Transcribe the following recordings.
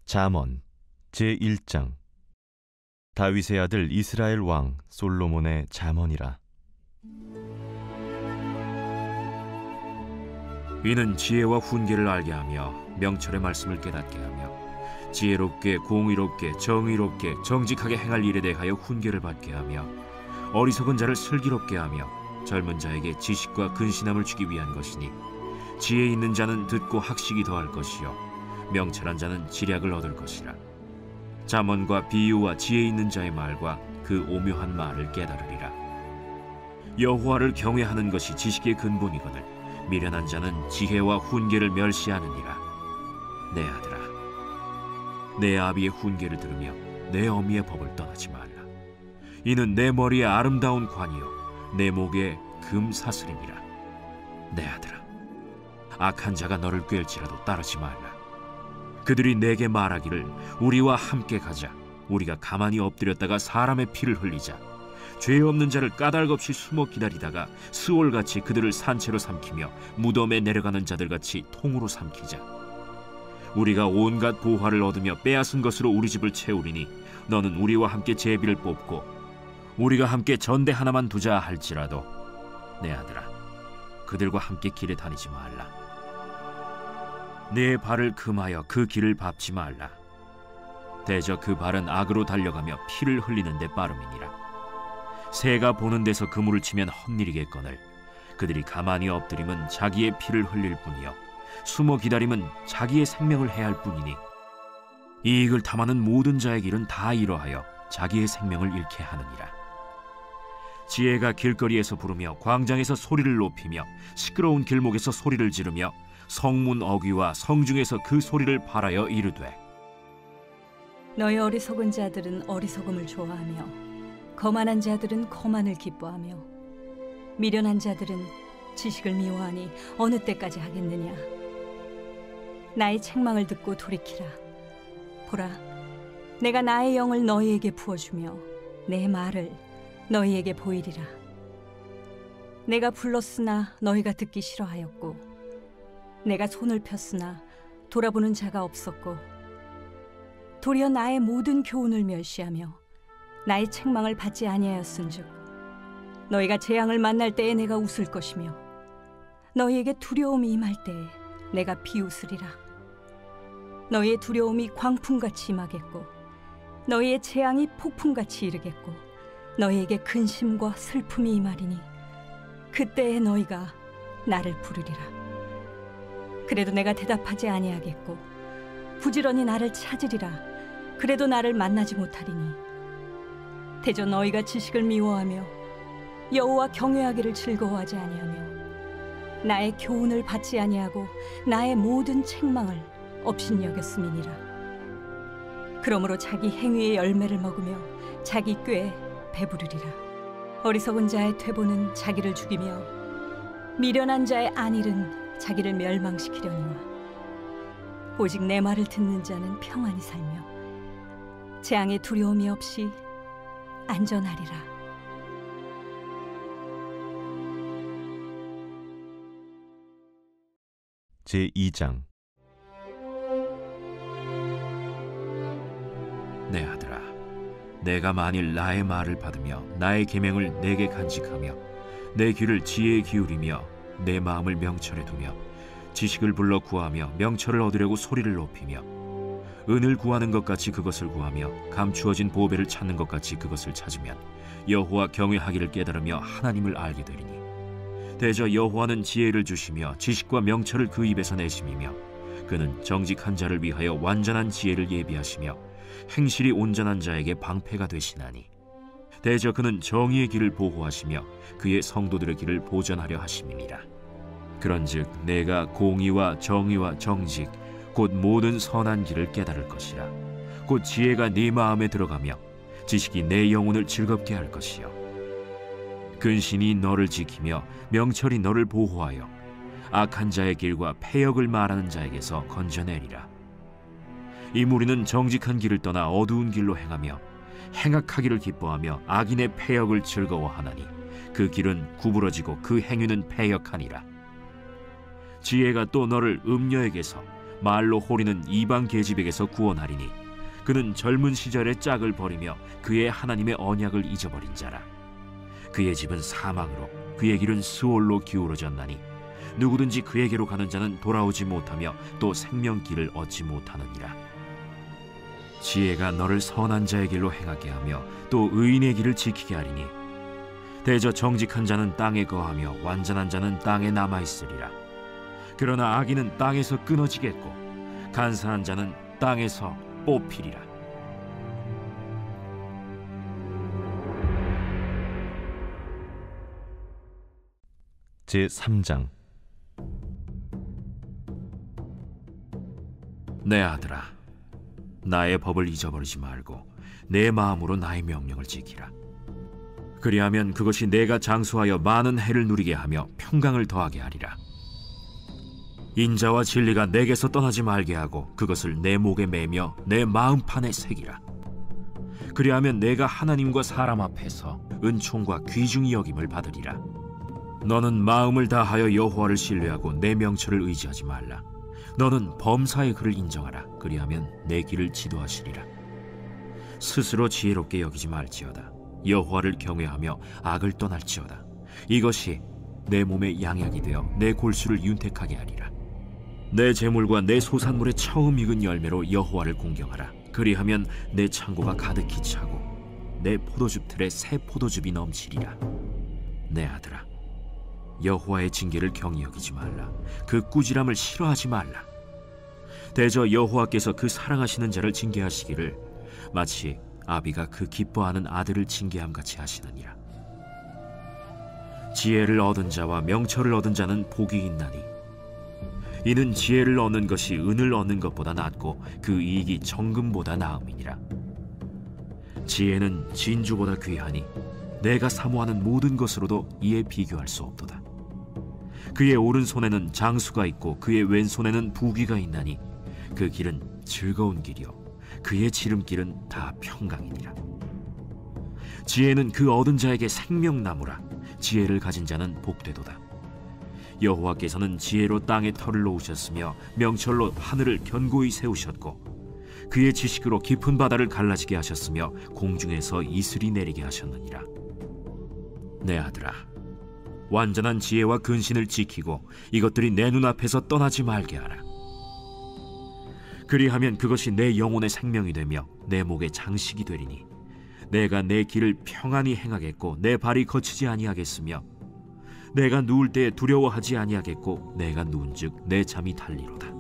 잠언 제1장. 다윗의 아들 이스라엘 왕 솔로몬의 잠언이라. 이는 지혜와 훈계를 알게 하며 명철의 말씀을 깨닫게 하며 지혜롭게 공의롭게 정의롭게 정직하게 행할 일에 대하여 훈계를 받게 하며 어리석은 자를 슬기롭게 하며 젊은 자에게 지식과 근신함을 주기 위한 것이니, 지혜 있는 자는 듣고 학식이 더할 것이요 명철한 자는 지략을 얻을 것이라. 잠언과 비유와 지혜 있는 자의 말과 그 오묘한 말을 깨달으리라. 여호와를 경외하는 것이 지식의 근본이거늘 미련한 자는 지혜와 훈계를 멸시하느니라. 내 아들아, 내 아비의 훈계를 들으며 내 어미의 법을 떠나지 말라. 이는 내 머리에 아름다운 관이요 내 목에 금사슬이니라. 내 아들아, 악한 자가 너를 꿰을지라도 따르지 말라. 그들이 내게 말하기를 우리와 함께 가자. 우리가 가만히 엎드렸다가 사람의 피를 흘리자. 죄 없는 자를 까닭없이 숨어 기다리다가 스올같이 그들을 산채로 삼키며 무덤에 내려가는 자들같이 통으로 삼키자. 우리가 온갖 보화를 얻으며 빼앗은 것으로 우리 집을 채우리니 너는 우리와 함께 제비를 뽑고 우리가 함께 전대 하나만 두자 할지라도 내 아들아, 그들과 함께 길에 다니지 말라. 네 발을 금하여 그 길을 밟지 말라. 대저 그 발은 악으로 달려가며 피를 흘리는 데 빠름이니라. 새가 보는 데서 그물을 치면 헛일이겠거늘 그들이 가만히 엎드리면 자기의 피를 흘릴 뿐이요 숨어 기다림은 자기의 생명을 해할 뿐이니, 이익을 탐하는 모든 자의 길은 다 이러하여 자기의 생명을 잃게 하느니라. 지혜가 길거리에서 부르며 광장에서 소리를 높이며 시끄러운 길목에서 소리를 지르며 성문 어귀와 성중에서 그 소리를 발하여 이르되, 너희 어리석은 자들은 어리석음을 좋아하며 거만한 자들은 거만을 기뻐하며 미련한 자들은 지식을 미워하니 어느 때까지 하겠느냐. 나의 책망을 듣고 돌이키라. 보라, 내가 나의 영을 너희에게 부어주며 내 말을 너희에게 보이리라. 내가 불렀으나 너희가 듣기 싫어하였고 내가 손을 폈으나 돌아보는 자가 없었고, 도리어 나의 모든 교훈을 멸시하며 나의 책망을 받지 아니하였은즉 너희가 재앙을 만날 때에 내가 웃을 것이며 너희에게 두려움이 임할 때에 내가 비웃으리라. 너희의 두려움이 광풍같이 임하겠고 너희의 재앙이 폭풍같이 이르겠고 너희에게 근심과 슬픔이 임하리니 그때에 너희가 나를 부르리라. 그래도 내가 대답하지 아니하겠고 부지런히 나를 찾으리라. 그래도 나를 만나지 못하리니 대저 너희가 지식을 미워하며 여호와 경외하기를 즐거워하지 아니하며 나의 교훈을 받지 아니하고 나의 모든 책망을 업신여겼음이니라. 그러므로 자기 행위의 열매를 먹으며 자기 꾀에 배부르리라. 어리석은 자의 퇴보는 자기를 죽이며 미련한 자의 안일은 자기를 멸망시키려니와 오직 내 말을 듣는 자는 평안히 살며 재앙의 두려움이 없이 안전하리라. 제2장. 내 아들아, 내가 만일 나의 말을 받으며 나의 계명을 내게 간직하며 내 귀를 지혜에 기울이며 내 마음을 명철에 두며 지식을 불러 구하며 명철을 얻으려고 소리를 높이며 은을 구하는 것 같이 그것을 구하며 감추어진 보배를 찾는 것 같이 그것을 찾으면 여호와 경외하기를 깨달으며 하나님을 알게 되리니, 대저 여호와는 지혜를 주시며 지식과 명철을 그 입에서 내심이며 그는 정직한 자를 위하여 완전한 지혜를 예비하시며 행실이 온전한 자에게 방패가 되시나니, 대저 그는 정의의 길을 보호하시며 그의 성도들의 길을 보전하려 하심이니라. 그런즉 내가 공의와 정의와 정직 곧 모든 선한 길을 깨달을 것이라. 곧 지혜가 네 마음에 들어가며 지식이 내 영혼을 즐겁게 할 것이요 근신이 너를 지키며 명철이 너를 보호하여 악한 자의 길과 패역을 말하는 자에게서 건져내리라. 이 무리는 정직한 길을 떠나 어두운 길로 행하며 행악하기를 기뻐하며 악인의 패역을 즐거워하나니 그 길은 구부러지고 그 행위는 패역하니라. 지혜가 또 너를 음녀에게서 말로 호리는 이방 계집에게서 구원하리니 그는 젊은 시절의 짝을 버리며 그의 하나님의 언약을 잊어버린 자라. 그의 집은 사망으로 그의 길은 스올로 기울어졌나니 누구든지 그에게로 가는 자는 돌아오지 못하며 또 생명길을 얻지 못하느니라. 지혜가 너를 선한 자의 길로 행하게 하며 또 의인의 길을 지키게 하리니 대저 정직한 자는 땅에 거하며 완전한 자는 땅에 남아있으리라. 그러나 악인은 땅에서 끊어지겠고 간사한 자는 땅에서 뽑히리라. 제3장. 내 아들아, 나의 법을 잊어버리지 말고 내 마음으로 나의 명령을 지키라. 그리하면 그것이 내가 장수하여 많은 해를 누리게 하며 평강을 더하게 하리라. 인자와 진리가 내게서 떠나지 말게 하고 그것을 내 목에 매며 내 마음판에 새기라. 그리하면 내가 하나님과 사람 앞에서 은총과 귀중히 여김을 받으리라. 너는 마음을 다하여 여호와를 신뢰하고 내 명철을 의지하지 말라. 너는 범사의 그를 인정하라. 그리하면 내 길을 지도하시리라. 스스로 지혜롭게 여기지 말지어다. 여호와를 경외하며 악을 떠날지어다. 이것이 내 몸의 양약이 되어 내 골수를 윤택하게 하리라. 내 재물과 내 소산물의 처음 익은 열매로 여호와를 공경하라. 그리하면 내 창고가 가득히 차고 내 포도즙 틀에 새 포도즙이 넘치리라. 내 아들아, 여호와의 징계를 경히 여기지 말라. 그 꾸지람을 싫어하지 말라. 대저 여호와께서 그 사랑하시는 자를 징계하시기를 마치 아비가 그 기뻐하는 아들을 징계함같이 하시느니라. 지혜를 얻은 자와 명철을 얻은 자는 복이 있나니 이는 지혜를 얻는 것이 은을 얻는 것보다 낫고 그 이익이 정금보다 나음이니라. 지혜는 진주보다 귀하니 내가 사모하는 모든 것으로도 이에 비교할 수 없도다. 그의 오른손에는 장수가 있고 그의 왼손에는 부귀가 있나니 그 길은 즐거운 길이요 그의 지름길은 다 평강이니라. 지혜는 그 얻은 자에게 생명나무라. 지혜를 가진 자는 복되도다. 여호와께서는 지혜로 땅의 털을 놓으셨으며 명철로 하늘을 견고히 세우셨고 그의 지식으로 깊은 바다를 갈라지게 하셨으며 공중에서 이슬이 내리게 하셨느니라. 내 아들아, 완전한 지혜와 근신을 지키고 이것들이 내 눈앞에서 떠나지 말게 하라. 그리하면 그것이 내 영혼의 생명이 되며 내 목의 장식이 되리니 내가 내 길을 평안히 행하겠고 내 발이 거치지 아니하겠으며 내가 누울 때에 두려워하지 아니하겠고 내가 누운즉 내 잠이 달리로다.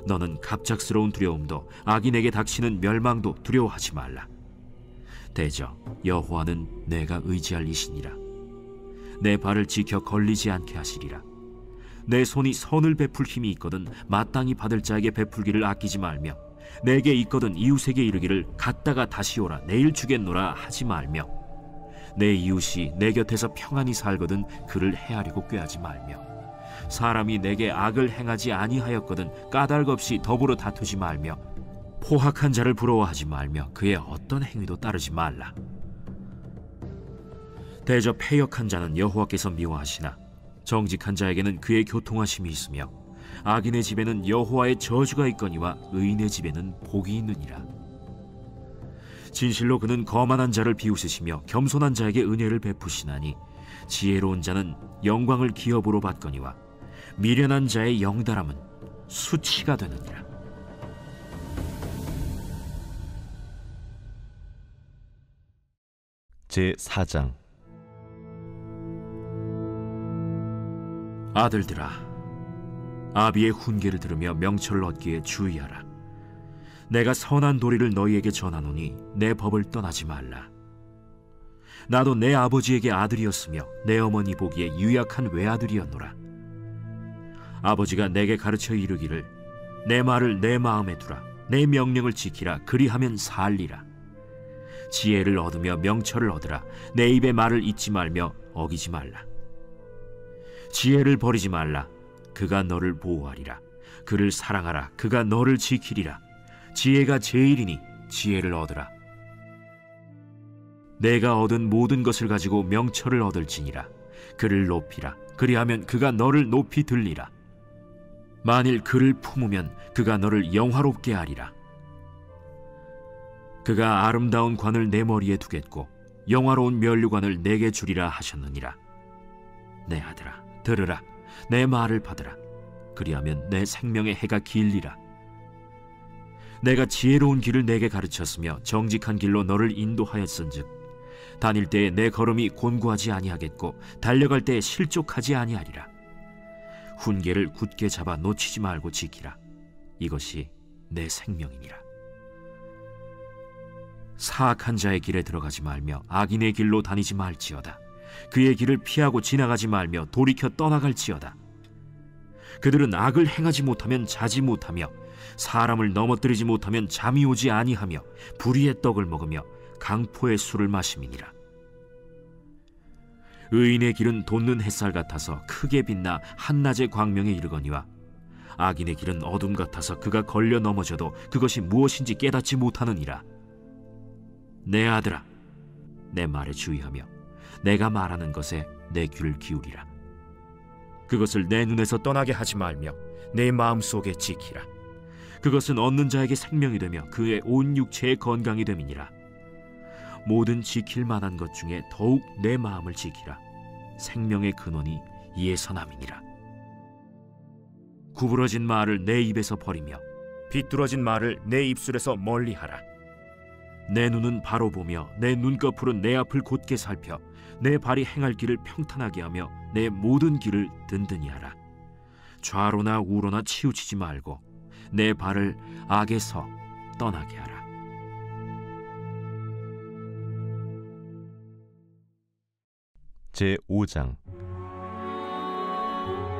너는 갑작스러운 두려움도 악인에게 닥치는 멸망도 두려워하지 말라. 대저 여호와는 내가 의지할 이시니라. 내 발을 지켜 걸리지 않게 하시리라. 내 손이 선을 베풀 힘이 있거든 마땅히 받을 자에게 베풀기를 아끼지 말며 내게 있거든 이웃에게 이르기를 갔다가 다시 오라 내일 주겠노라 하지 말며 내 이웃이 내 곁에서 평안히 살거든 그를 헤아리고 꾀하지 말며 사람이 내게 악을 행하지 아니하였거든 까닭없이 더불어 다투지 말며 포학한 자를 부러워하지 말며 그의 어떤 행위도 따르지 말라. 대저 패역한 자는 여호와께서 미워하시나 정직한 자에게는 그의 교통하심이 있으며 악인의 집에는 여호와의 저주가 있거니와 의인의 집에는 복이 있느니라. 진실로 그는 거만한 자를 비웃으시며 겸손한 자에게 은혜를 베푸시나니 지혜로운 자는 영광을 기업으로 받거니와 미련한 자의 영달함은 수치가 되느니라. 제4장. 아들들아, 아비의 훈계를 들으며 명철을 얻기에 주의하라. 내가 선한 도리를 너희에게 전하노니 내 법을 떠나지 말라. 나도 내 아버지에게 아들이었으며 내 어머니 보기에 유약한 외아들이었노라. 아버지가 내게 가르쳐 이르기를 내 말을 내 마음에 두라. 내 명령을 지키라. 그리하면 살리라. 지혜를 얻으며 명철을 얻으라. 내 입의 말을 잊지 말며 어기지 말라. 지혜를 버리지 말라. 그가 너를 보호하리라. 그를 사랑하라. 그가 너를 지키리라. 지혜가 제일이니 지혜를 얻으라. 내가 얻은 모든 것을 가지고 명철을 얻을지니라. 그를 높이라. 그리하면 그가 너를 높이 들리라. 만일 그를 품으면 그가 너를 영화롭게 하리라. 그가 아름다운 관을 내 머리에 두겠고 영화로운 면류관을 내게 주리라 하셨느니라. 내 아들아, 들으라. 내 말을 받으라. 그리하면 내 생명의 해가 길리라. 내가 지혜로운 길을 내게 가르쳤으며 정직한 길로 너를 인도하였은즉 다닐 때에 내 걸음이 곤고하지 아니하겠고 달려갈 때에 실족하지 아니하리라. 훈계를 굳게 잡아 놓치지 말고 지키라. 이것이 내 생명이니라. 사악한 자의 길에 들어가지 말며 악인의 길로 다니지 말지어다. 그의 길을 피하고 지나가지 말며 돌이켜 떠나갈지어다. 그들은 악을 행하지 못하면 자지 못하며 사람을 넘어뜨리지 못하면 잠이 오지 아니하며 불의의 떡을 먹으며 강포의 술을 마심이니라. 의인의 길은 돋는 햇살 같아서 크게 빛나 한낮의 광명에 이르거니와 악인의 길은 어둠 같아서 그가 걸려 넘어져도 그것이 무엇인지 깨닫지 못하느니라. 내 아들아, 내 말에 주의하며 내가 말하는 것에 내 귀를 기울이라. 그것을 내 눈에서 떠나게 하지 말며 내 마음속에 지키라. 그것은 얻는 자에게 생명이 되며 그의 온 육체의 건강이 됨이니라. 모든 지킬 만한 것 중에 더욱 내 마음을 지키라. 생명의 근원이 이에서 남이니라. 구부러진 말을 내 입에서 버리며 비뚤어진 말을 내 입술에서 멀리하라. 내 눈은 바로 보며 내 눈꺼풀은 내 앞을 곧게 살펴 내 발이 행할 길을 평탄하게 하며 내 모든 길을 든든히 하라. 좌로나 우로나 치우치지 말고 내 발을 악에서 떠나게 하라. 제5장.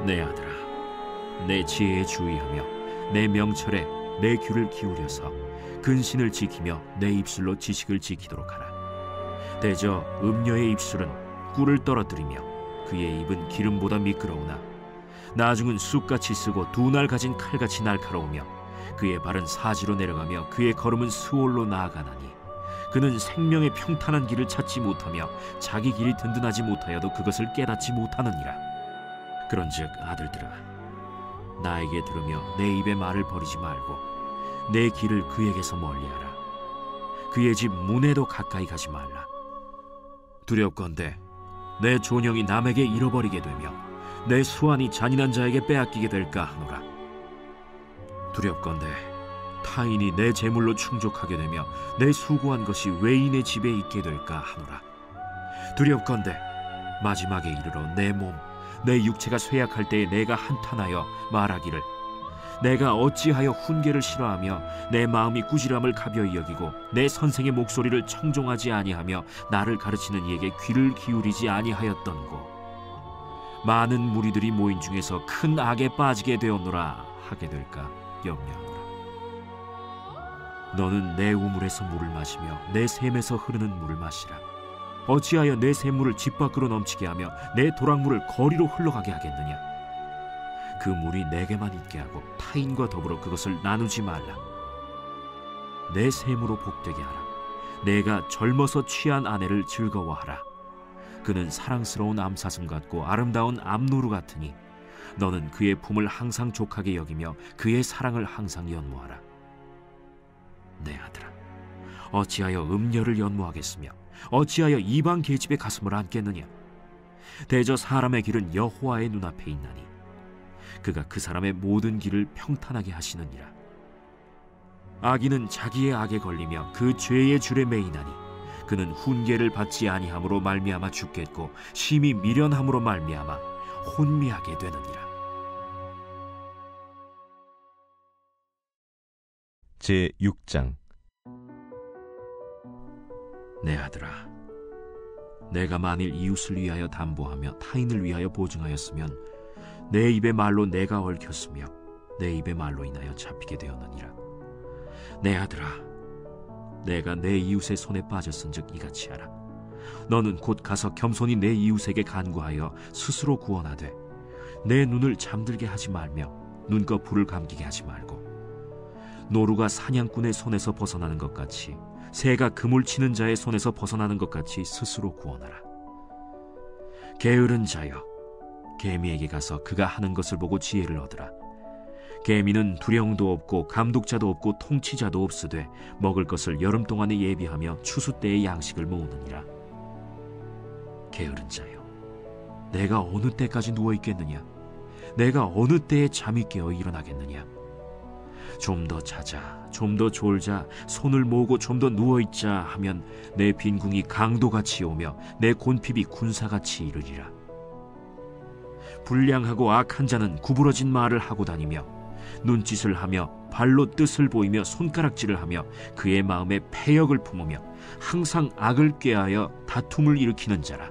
내 아들아, 내 지혜에 주의하며 내 명철에 내 귀를 기울여서 근신을 지키며 내 입술로 지식을 지키도록 하라. 대저 음녀의 입술은 꿀을 떨어뜨리며 그의 입은 기름보다 미끄러우나 나중은 쑥같이 쓰고 두 날 가진 칼같이 날카로우며 그의 발은 사지로 내려가며 그의 걸음은 스올로 나아가나니 그는 생명의 평탄한 길을 찾지 못하며 자기 길이 든든하지 못하여도 그것을 깨닫지 못하느니라. 그런즉 아들들아, 나에게 들으며 내 입의 말을 버리지 말고 내 길을 그에게서 멀리하라. 그의 집 문에도 가까이 가지 말라. 두렵건대 내 존영이 남에게 잃어버리게 되며 내 수완이 잔인한 자에게 빼앗기게 될까 하노라. 두렵건대 타인이 내 재물로 충족하게 되며 내 수고한 것이 외인의 집에 있게 될까 하노라. 두렵건대 마지막에 이르러 내 몸, 내 육체가 쇠약할 때에 내가 한탄하여 말하기를 내가 어찌하여 훈계를 싫어하며 내 마음이 꾸지람을 가벼이 여기고 내 선생의 목소리를 청종하지 아니하며 나를 가르치는 이에게 귀를 기울이지 아니하였던고. 많은 무리들이 모인 중에서 큰 악에 빠지게 되었노라 하게 될까 염려하노라. 너는 내 우물에서 물을 마시며 내 샘에서 흐르는 물을 마시라. 어찌하여 내 샘물을 집 밖으로 넘치게 하며 내 도랑물을 거리로 흘러가게 하겠느냐. 그 물이 내게만 있게 하고 타인과 더불어 그것을 나누지 말라. 내 샘으로 복되게 하라. 내가 젊어서 취한 아내를 즐거워하라. 그는 사랑스러운 암사슴 같고 아름다운 암노루 같으니 너는 그의 품을 항상 족하게 여기며 그의 사랑을 항상 연모하라. 내 아들아, 어찌하여 음녀를 연모하겠으며 어찌하여 이방 계집의 가슴을 안겠느냐. 대저 사람의 길은 여호와의 눈앞에 있나니 그가 그 사람의 모든 길을 평탄하게 하시느니라. 악인은 자기의 악에 걸리며 그 죄의 줄에 매이나니 그는 훈계를 받지 아니함으로 말미암아 죽겠고 심히 미련함으로 말미암아 혼미하게 되느니라. 제6장. 내 아들아, 내가 만일 이웃을 위하여 담보하며 타인을 위하여 보증하였으면 내 입의 말로 내가 얽혔으며 내 입의 말로 인하여 잡히게 되었느니라. 내 아들아, 내가 내 이웃의 손에 빠졌은즉 이같이 하라. 너는 곧 가서 겸손히 내 이웃에게 간구하여 스스로 구원하되 내 눈을 잠들게 하지 말며 눈꺼풀을 감기게 하지 말고 노루가 사냥꾼의 손에서 벗어나는 것 같이 새가 그물 치는 자의 손에서 벗어나는 것 같이 스스로 구원하라. 게으른 자여, 개미에게 가서 그가 하는 것을 보고 지혜를 얻으라. 계민은 두령도 없고 감독자도 없고 통치자도 없으되 먹을 것을 여름 동안에 예비하며 추수 때의 양식을 모으느니라. 게으른 자여, 내가 어느 때까지 누워 있겠느냐? 내가 어느 때에 잠이 깨어 일어나겠느냐? 좀 더 자자, 좀 더 졸자, 손을 모으고 좀 더 누워있자 하면 내 빈궁이 강도같이 오며 내 곤핍이 군사같이 이르리라. 불량하고 악한 자는 구부러진 말을 하고 다니며 눈짓을 하며 발로 뜻을 보이며 손가락질을 하며 그의 마음에 패역을 품으며 항상 악을 꾀하여 다툼을 일으키는 자라.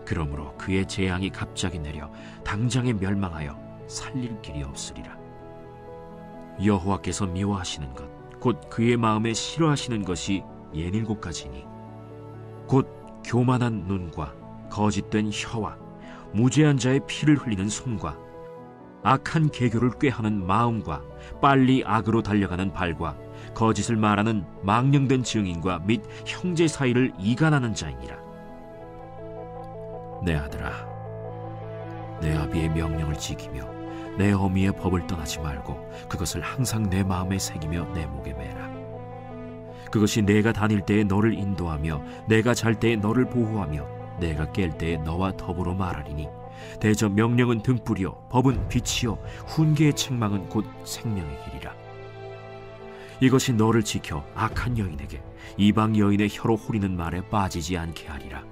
그러므로 그의 재앙이 갑자기 내려 당장에 멸망하여 살릴 길이 없으리라. 여호와께서 미워하시는 것 곧 그의 마음에 싫어하시는 것이 67가지니 곧 교만한 눈과 거짓된 혀와 무죄한 자의 피를 흘리는 손과 악한 계교를 꾀하는 마음과 빨리 악으로 달려가는 발과 거짓을 말하는 망령된 증인과 및 형제 사이를 이간하는 자이니라. 내 아들아, 내 아비의 명령을 지키며 내 어미의 법을 떠나지 말고 그것을 항상 내 마음에 새기며 내 목에 매라. 그것이 내가 다닐 때에 너를 인도하며 내가 잘 때에 너를 보호하며 내가 깰 때에 너와 더불어 말하리니 대저 명령은 등불이요 법은 빛이요 훈계의 책망은 곧 생명의 길이라. 이것이 너를 지켜 악한 여인에게 이방 여인의 혀로 후리는 말에 빠지지 않게 하리라.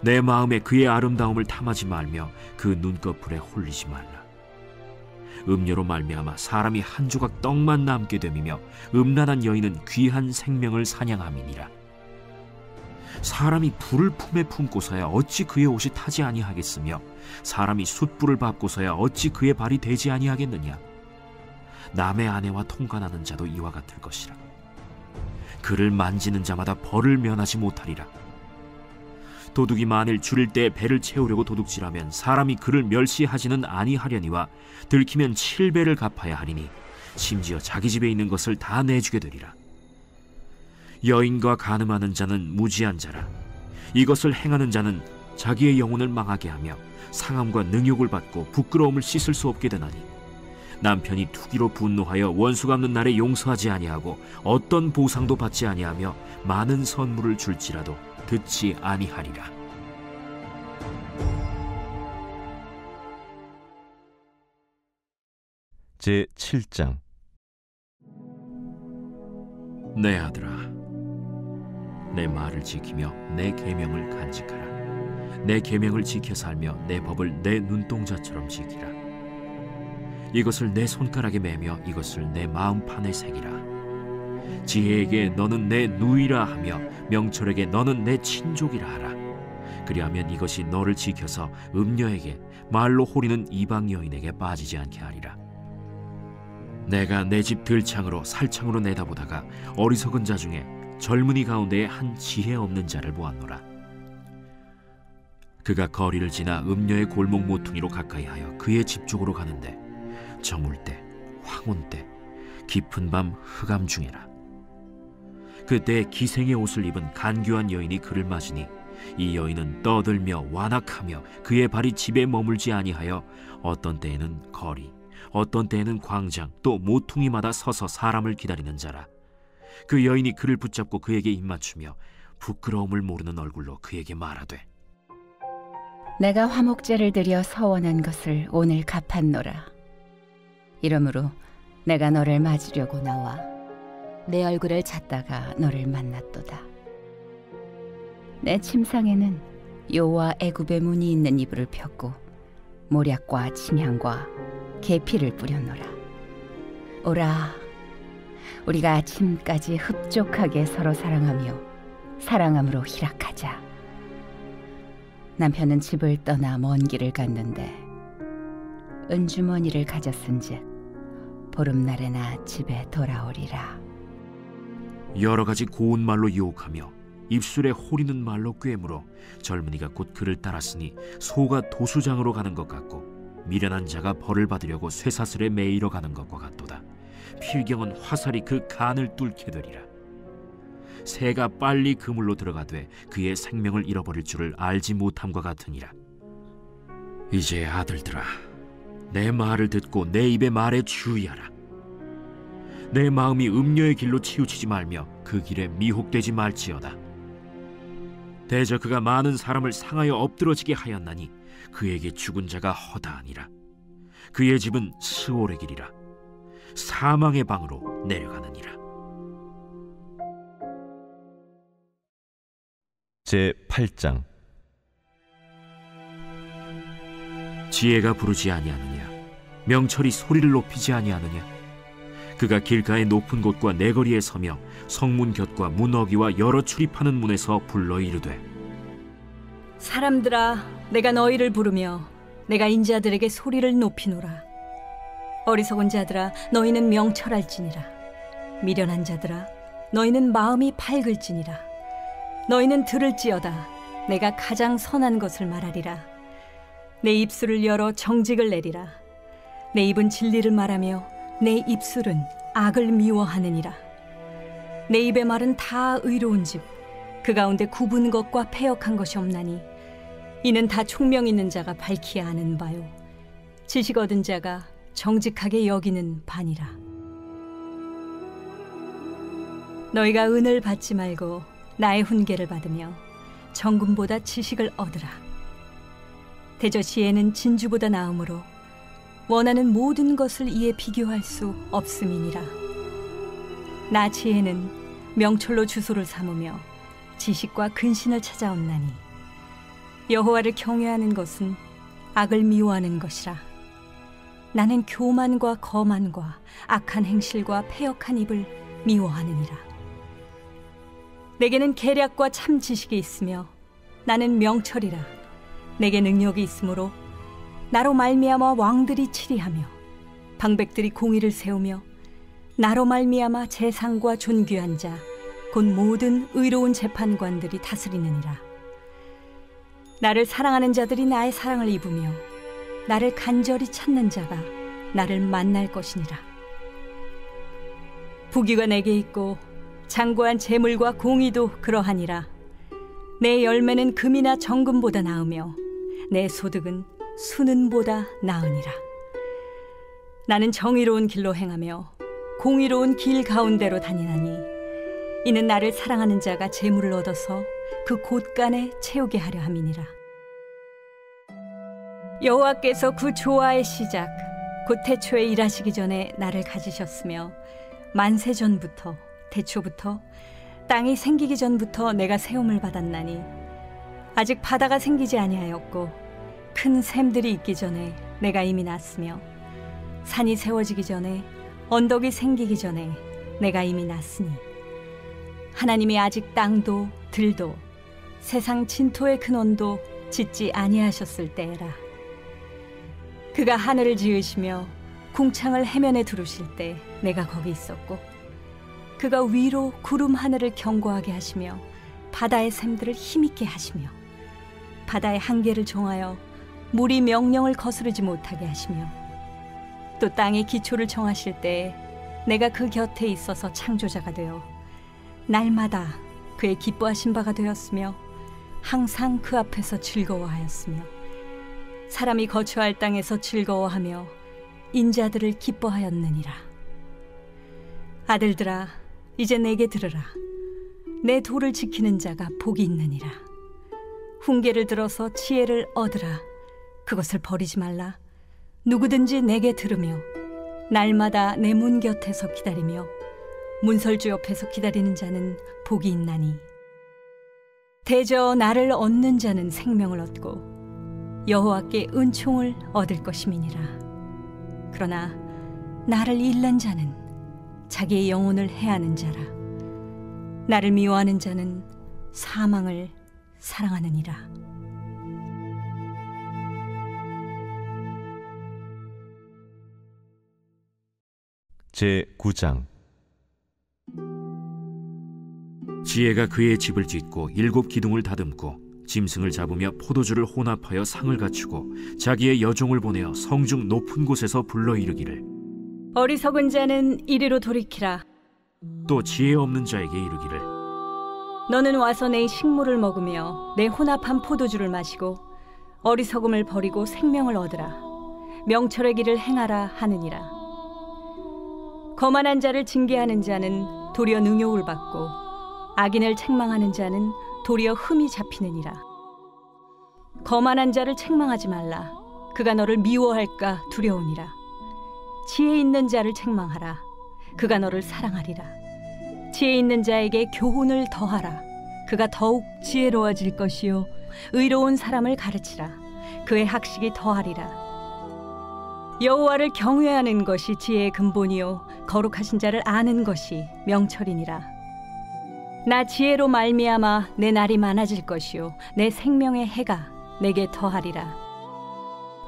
내 마음에 그의 아름다움을 탐하지 말며 그 눈꺼풀에 홀리지 말라. 음료로 말미암아 사람이 한 조각 떡만 남게 됨이며 음란한 여인은 귀한 생명을 사냥함이니라. 사람이 불을 품에 품고서야 어찌 그의 옷이 타지 아니하겠으며 사람이 숯불을 밟고서야 어찌 그의 발이 되지 아니하겠느냐. 남의 아내와 통관하는 자도 이와 같을 것이라. 그를 만지는 자마다 벌을 면하지 못하리라. 도둑이 만일 줄일 때 배를 채우려고 도둑질하면 사람이 그를 멸시하지는 아니하려니와 들키면 7배를 갚아야 하리니 심지어 자기 집에 있는 것을 다 내주게 되리라. 여인과 간음하는 자는 무지한 자라. 이것을 행하는 자는 자기의 영혼을 망하게 하며 상함과 능욕을 받고 부끄러움을 씻을 수 없게 되나니 남편이 투기로 분노하여 원수 갚는 날에 용서하지 아니하고 어떤 보상도 받지 아니하며 많은 선물을 줄지라도 듣지 아니하리라. 제7장. 내 아들아, 내 말을 지키며 내 계명을 간직하라. 내 계명을 지켜 살며 내 법을 내 눈동자처럼 지키라. 이것을 내 손가락에 매며 이것을 내 마음판에 새기라. 지혜에게 너는 내 누이라 하며 명철에게 너는 내 친족이라 하라. 그리하면 이것이 너를 지켜서 음녀에게 말로 호리는 이방 여인에게 빠지지 않게 하리라. 내가 내 집 들창으로 살창으로 내다보다가 어리석은 자 중에 젊은이 가운데에 한 지혜 없는 자를 보았노라. 그가 거리를 지나 음녀의 골목 모퉁이로 가까이하여 그의 집 쪽으로 가는데 저물 때, 황혼 때, 깊은 밤 흑암 중에라. 그때 기생의 옷을 입은 간교한 여인이 그를 맞으니 이 여인은 떠들며 완악하며 그의 발이 집에 머물지 아니하여 어떤 때에는 거리, 어떤 때에는 광장, 또 모퉁이마다 서서 사람을 기다리는 자라. 그 여인이 그를 붙잡고 그에게 입맞추며 부끄러움을 모르는 얼굴로 그에게 말하되, 내가 화목제를 드려 서원한 것을 오늘 갚았노라. 이러므로 내가 너를 맞으려고 나와 내 얼굴을 찾다가 너를 만났도다. 내 침상에는 요와 애굽의 문이 있는 이불을 폈고 모략과 침향과 계피를 뿌렸노라. 오라, 우리가 아침까지 흡족하게 서로 사랑하며 사랑함으로 희락하자. 남편은 집을 떠나 먼 길을 갔는데 은주머니를 가졌은즉 보름날에나 집에 돌아오리라. 여러 가지 고운 말로 유혹하며 입술에 호리는 말로 꿰물어 젊은이가 곧 그를 따랐으니 소가 도수장으로 가는 것 같고 미련한 자가 벌을 받으려고 쇠사슬에 매이러 가는 것과 같도다. 필경은 화살이 그 간을 뚫게 되리라. 새가 빨리 그물로 들어가되 그의 생명을 잃어버릴 줄을 알지 못함과 같으니라. 이제 아들들아, 내 말을 듣고 내 입의 말에 주의하라. 내 마음이 음녀의 길로 치우치지 말며 그 길에 미혹되지 말지어다. 대저 그가 많은 사람을 상하여 엎드러지게 하였나니 그에게 죽은 자가 허다하니라. 그의 집은 스올의 길이라. 사망의 방으로 내려가느니라. 제8장. 지혜가 부르지 아니하느냐? 명철이 소리를 높이지 아니하느냐? 그가 길가의 높은 곳과 내거리에 서며 성문 곁과 문 어귀와 여러 출입하는 문에서 불러 이르되, 사람들아, 내가 너희를 부르며 내가 인자들에게 소리를 높이노라. 어리석은 자들아, 너희는 명철할지니라. 미련한 자들아, 너희는 마음이 밝을지니라. 너희는 들을지어다. 내가 가장 선한 것을 말하리라. 내 입술을 열어 정직을 내리라. 내 입은 진리를 말하며 내 입술은 악을 미워하느니라. 내 입의 말은 다 의로운 집, 그 가운데 굽은 것과 패역한 것이 없나니 이는 다 총명 있는 자가 밝히 아는 바요, 지식 얻은 자가 정직하게 여기는 바니라. 너희가 은을 받지 말고 나의 훈계를 받으며 정금보다 지식을 얻으라. 대저 지혜는 진주보다 나음으로 원하는 모든 것을 이에 비교할 수 없음이니라. 나 지혜는 명철로 주소를 삼으며 지식과 근신을 찾아온나니 여호와를 경외하는 것은 악을 미워하는 것이라. 나는 교만과 거만과 악한 행실과 패역한 입을 미워하느니라. 내게는 계략과 참 지식이 있으며 나는 명철이라. 내게 능력이 있으므로 나로 말미암아 왕들이 치리하며 방백들이 공의를 세우며 나로 말미암아 재상과 존귀한 자 곧 모든 의로운 재판관들이 다스리느니라. 나를 사랑하는 자들이 나의 사랑을 입으며 나를 간절히 찾는 자가 나를 만날 것이니라. 부귀가 내게 있고 장고한 재물과 공의도 그러하니라. 내 열매는 금이나 정금보다 나으며 내 소득은 수는보다 나으니라. 나는 정의로운 길로 행하며 공의로운 길 가운데로 다니나니 이는 나를 사랑하는 자가 재물을 얻어서 그 곳간에 채우게 하려 함이니라. 여호와께서 그 조화의 시작 곧 태초에 일하시기 전에 나를 가지셨으며 만세 전부터 태초부터 땅이 생기기 전부터 내가 세움을 받았나니 아직 바다가 생기지 아니하였고 큰 샘들이 있기 전에 내가 이미 났으며 산이 세워지기 전에 언덕이 생기기 전에 내가 이미 났으니 하나님이 아직 땅도 들도 세상 진토의 근원도 짓지 아니하셨을 때라. 그가 하늘을 지으시며 궁창을 해면에 두르실 때 내가 거기 있었고 그가 위로 구름 하늘을 견고하게 하시며 바다의 샘들을 힘있게 하시며 바다의 한계를 정하여 물이 명령을 거스르지 못하게 하시며 또 땅의 기초를 정하실 때에 내가 그 곁에 있어서 창조자가 되어 날마다 그의 기뻐하신 바가 되었으며 항상 그 앞에서 즐거워하였으며 사람이 거처할 땅에서 즐거워하며 인자들을 기뻐하였느니라. 아들들아, 이제 내게 들으라. 내 도를 지키는 자가 복이 있느니라. 훈계를 들어서 지혜를 얻으라. 그것을 버리지 말라. 누구든지 내게 들으며 날마다 내 문 곁에서 기다리며 문설주 옆에서 기다리는 자는 복이 있나니 대저 나를 얻는 자는 생명을 얻고 여호와께 은총을 얻을 것임이니라. 그러나 나를 잃는 자는 자기의 영혼을 해하는 자라. 나를 미워하는 자는 사망을 사랑하느니라. 제9장. 지혜가 그의 집을 짓고 7 기둥을 다듬고 짐승을 잡으며 포도주를 혼합하여 상을 갖추고 자기의 여종을 보내어 성중 높은 곳에서 불러 이르기를 어리석은 자는 이리로 돌이키라. 또 지혜 없는 자에게 이르기를 너는 와서 내 식물을 먹으며 내 혼합한 포도주를 마시고 어리석음을 버리고 생명을 얻으라. 명철의 길을 행하라 하느니라. 거만한 자를 징계하는 자는 도리어 능욕을 받고 악인을 책망하는 자는 도리어 흠이 잡히느니라. 거만한 자를 책망하지 말라. 그가 너를 미워할까 두려우니라. 지혜 있는 자를 책망하라. 그가 너를 사랑하리라. 지혜 있는 자에게 교훈을 더하라. 그가 더욱 지혜로워질 것이요 의로운 사람을 가르치라. 그의 학식이 더하리라. 여호와를 경외하는 것이 지혜의 근본이요 거룩하신 자를 아는 것이 명철이니라. 나 지혜로 말미암아 내 날이 많아질 것이요 내 생명의 해가 내게 더하리라.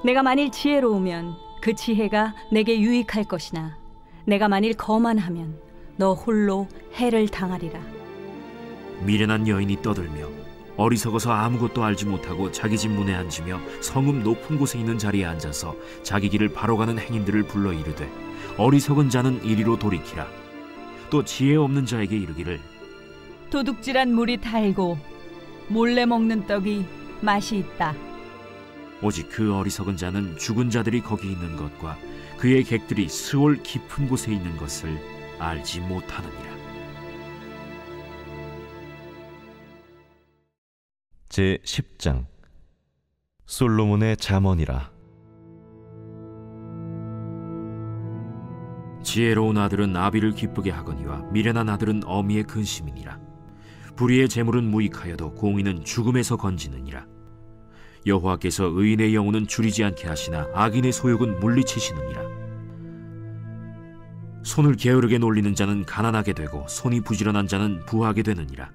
내가 만일 지혜로우면 그 지혜가 내게 유익할 것이나 내가 만일 거만하면 너 홀로 해를 당하리라. 미련한 여인이 떠들며 어리석어서 아무것도 알지 못하고 자기 집 문에 앉으며 성읍 높은 곳에 있는 자리에 앉아서 자기 길을 바로 가는 행인들을 불러 이르되 어리석은 자는 이리로 돌이키라. 또 지혜 없는 자에게 이르기를 도둑질한 물이 달고 몰래 먹는 떡이 맛이 있다. 오직 그 어리석은 자는 죽은 자들이 거기 있는 것과 그의 객들이 스올 깊은 곳에 있는 것을 알지 못하느니라. 제10장 솔로몬의 잠언이라. 지혜로운 아들은 아비를 기쁘게 하거니와 미련한 아들은 어미의 근심이니라. 불의의 재물은 무익하여도 공의는 죽음에서 건지느니라. 여호와께서 의인의 영혼은 줄이지 않게 하시나 악인의 소욕은 물리치시느니라. 손을 게으르게 놀리는 자는 가난하게 되고 손이 부지런한 자는 부하게 되느니라.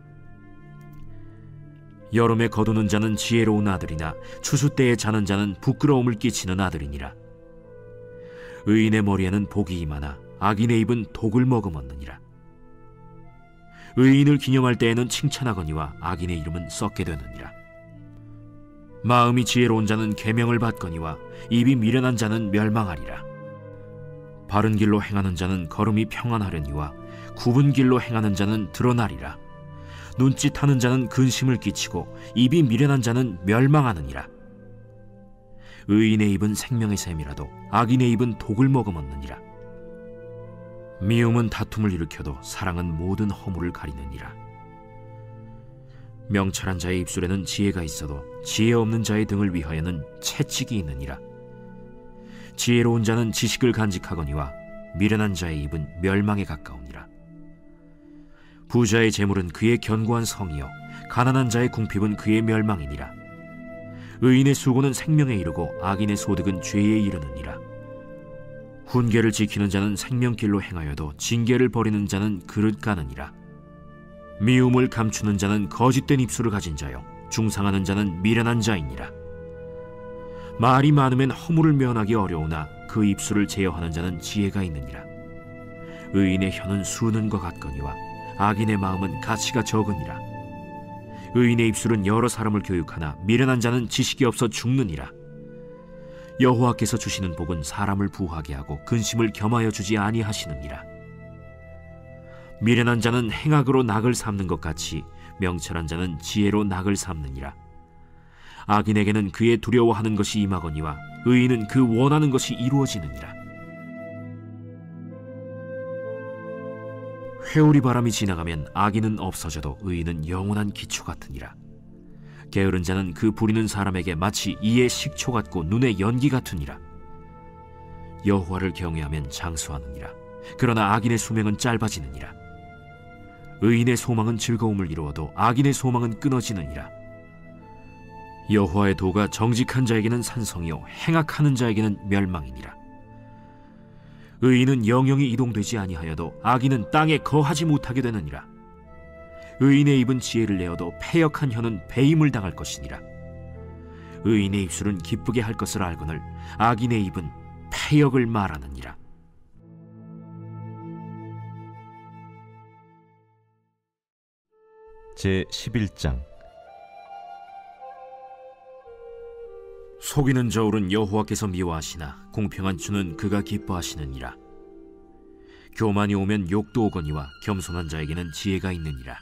여름에 거두는 자는 지혜로운 아들이나 추수 때에 자는 자는 부끄러움을 끼치는 아들이니라. 의인의 머리에는 복이 임하나 악인의 입은 독을 머금었느니라. 의인을 기념할 때에는 칭찬하거니와 악인의 이름은 썩게 되느니라. 마음이 지혜로운 자는 계명을 받거니와 입이 미련한 자는 멸망하리라. 바른 길로 행하는 자는 걸음이 평안하려니와 굽은 길로 행하는 자는 드러나리라. 눈짓하는 자는 근심을 끼치고 입이 미련한 자는 멸망하느니라. 의인의 입은 생명의 샘이라도 악인의 입은 독을 머금었느니라. 미움은 다툼을 일으켜도 사랑은 모든 허물을 가리느니라. 명철한 자의 입술에는 지혜가 있어도 지혜 없는 자의 등을 위하여는 채찍이 있느니라. 지혜로운 자는 지식을 간직하거니와 미련한 자의 입은 멸망에 가까우니라. 부자의 재물은 그의 견고한 성이요 가난한 자의 궁핍은 그의 멸망이니라. 의인의 수고는 생명에 이르고 악인의 소득은 죄에 이르느니라. 훈계를 지키는 자는 생명길로 행하여도 징계를 버리는 자는 그릇 가느니라. 미움을 감추는 자는 거짓된 입술을 가진 자요 중상하는 자는 미련한 자이니라. 말이 많으면 허물을 면하기 어려우나 그 입술을 제어하는 자는 지혜가 있느니라. 의인의 혀는 수는 것 같거니와 악인의 마음은 가치가 적으니라. 의인의 입술은 여러 사람을 교육하나 미련한 자는 지식이 없어 죽느니라. 여호와께서 주시는 복은 사람을 부하게 하고 근심을 겸하여 주지 아니하시느니라. 미련한 자는 행악으로 낙을 삼는 것 같이 명철한 자는 지혜로 낙을 삼느니라. 악인에게는 그의 두려워하는 것이 임하거니와 의인은 그 원하는 것이 이루어지느니라. 회오리 바람이 지나가면 악인은 없어져도 의인은 영원한 기초 같으니라. 게으른 자는 그 부리는 사람에게 마치 이의 식초 같고 눈의 연기 같으니라. 여호와를 경외하면 장수하느니라. 그러나 악인의 수명은 짧아지느니라. 의인의 소망은 즐거움을 이루어도 악인의 소망은 끊어지느니라. 여호와의 도가 정직한 자에게는 산성이요 행악하는 자에게는 멸망이니라. 의인은 영영이 이동되지 아니하여도 악인은 땅에 거하지 못하게 되느니라. 의인의 입은 지혜를 내어도 패역한 혀는 배임을 당할 것이니라. 의인의 입술은 기쁘게 할 것을 알거늘 악인의 입은 패역을 말하느니라. 제11장 속이는 저울은 여호와께서 미워하시나 공평한 주는 그가 기뻐하시느니라. 교만이 오면 욕도 오거니와 겸손한 자에게는 지혜가 있느니라.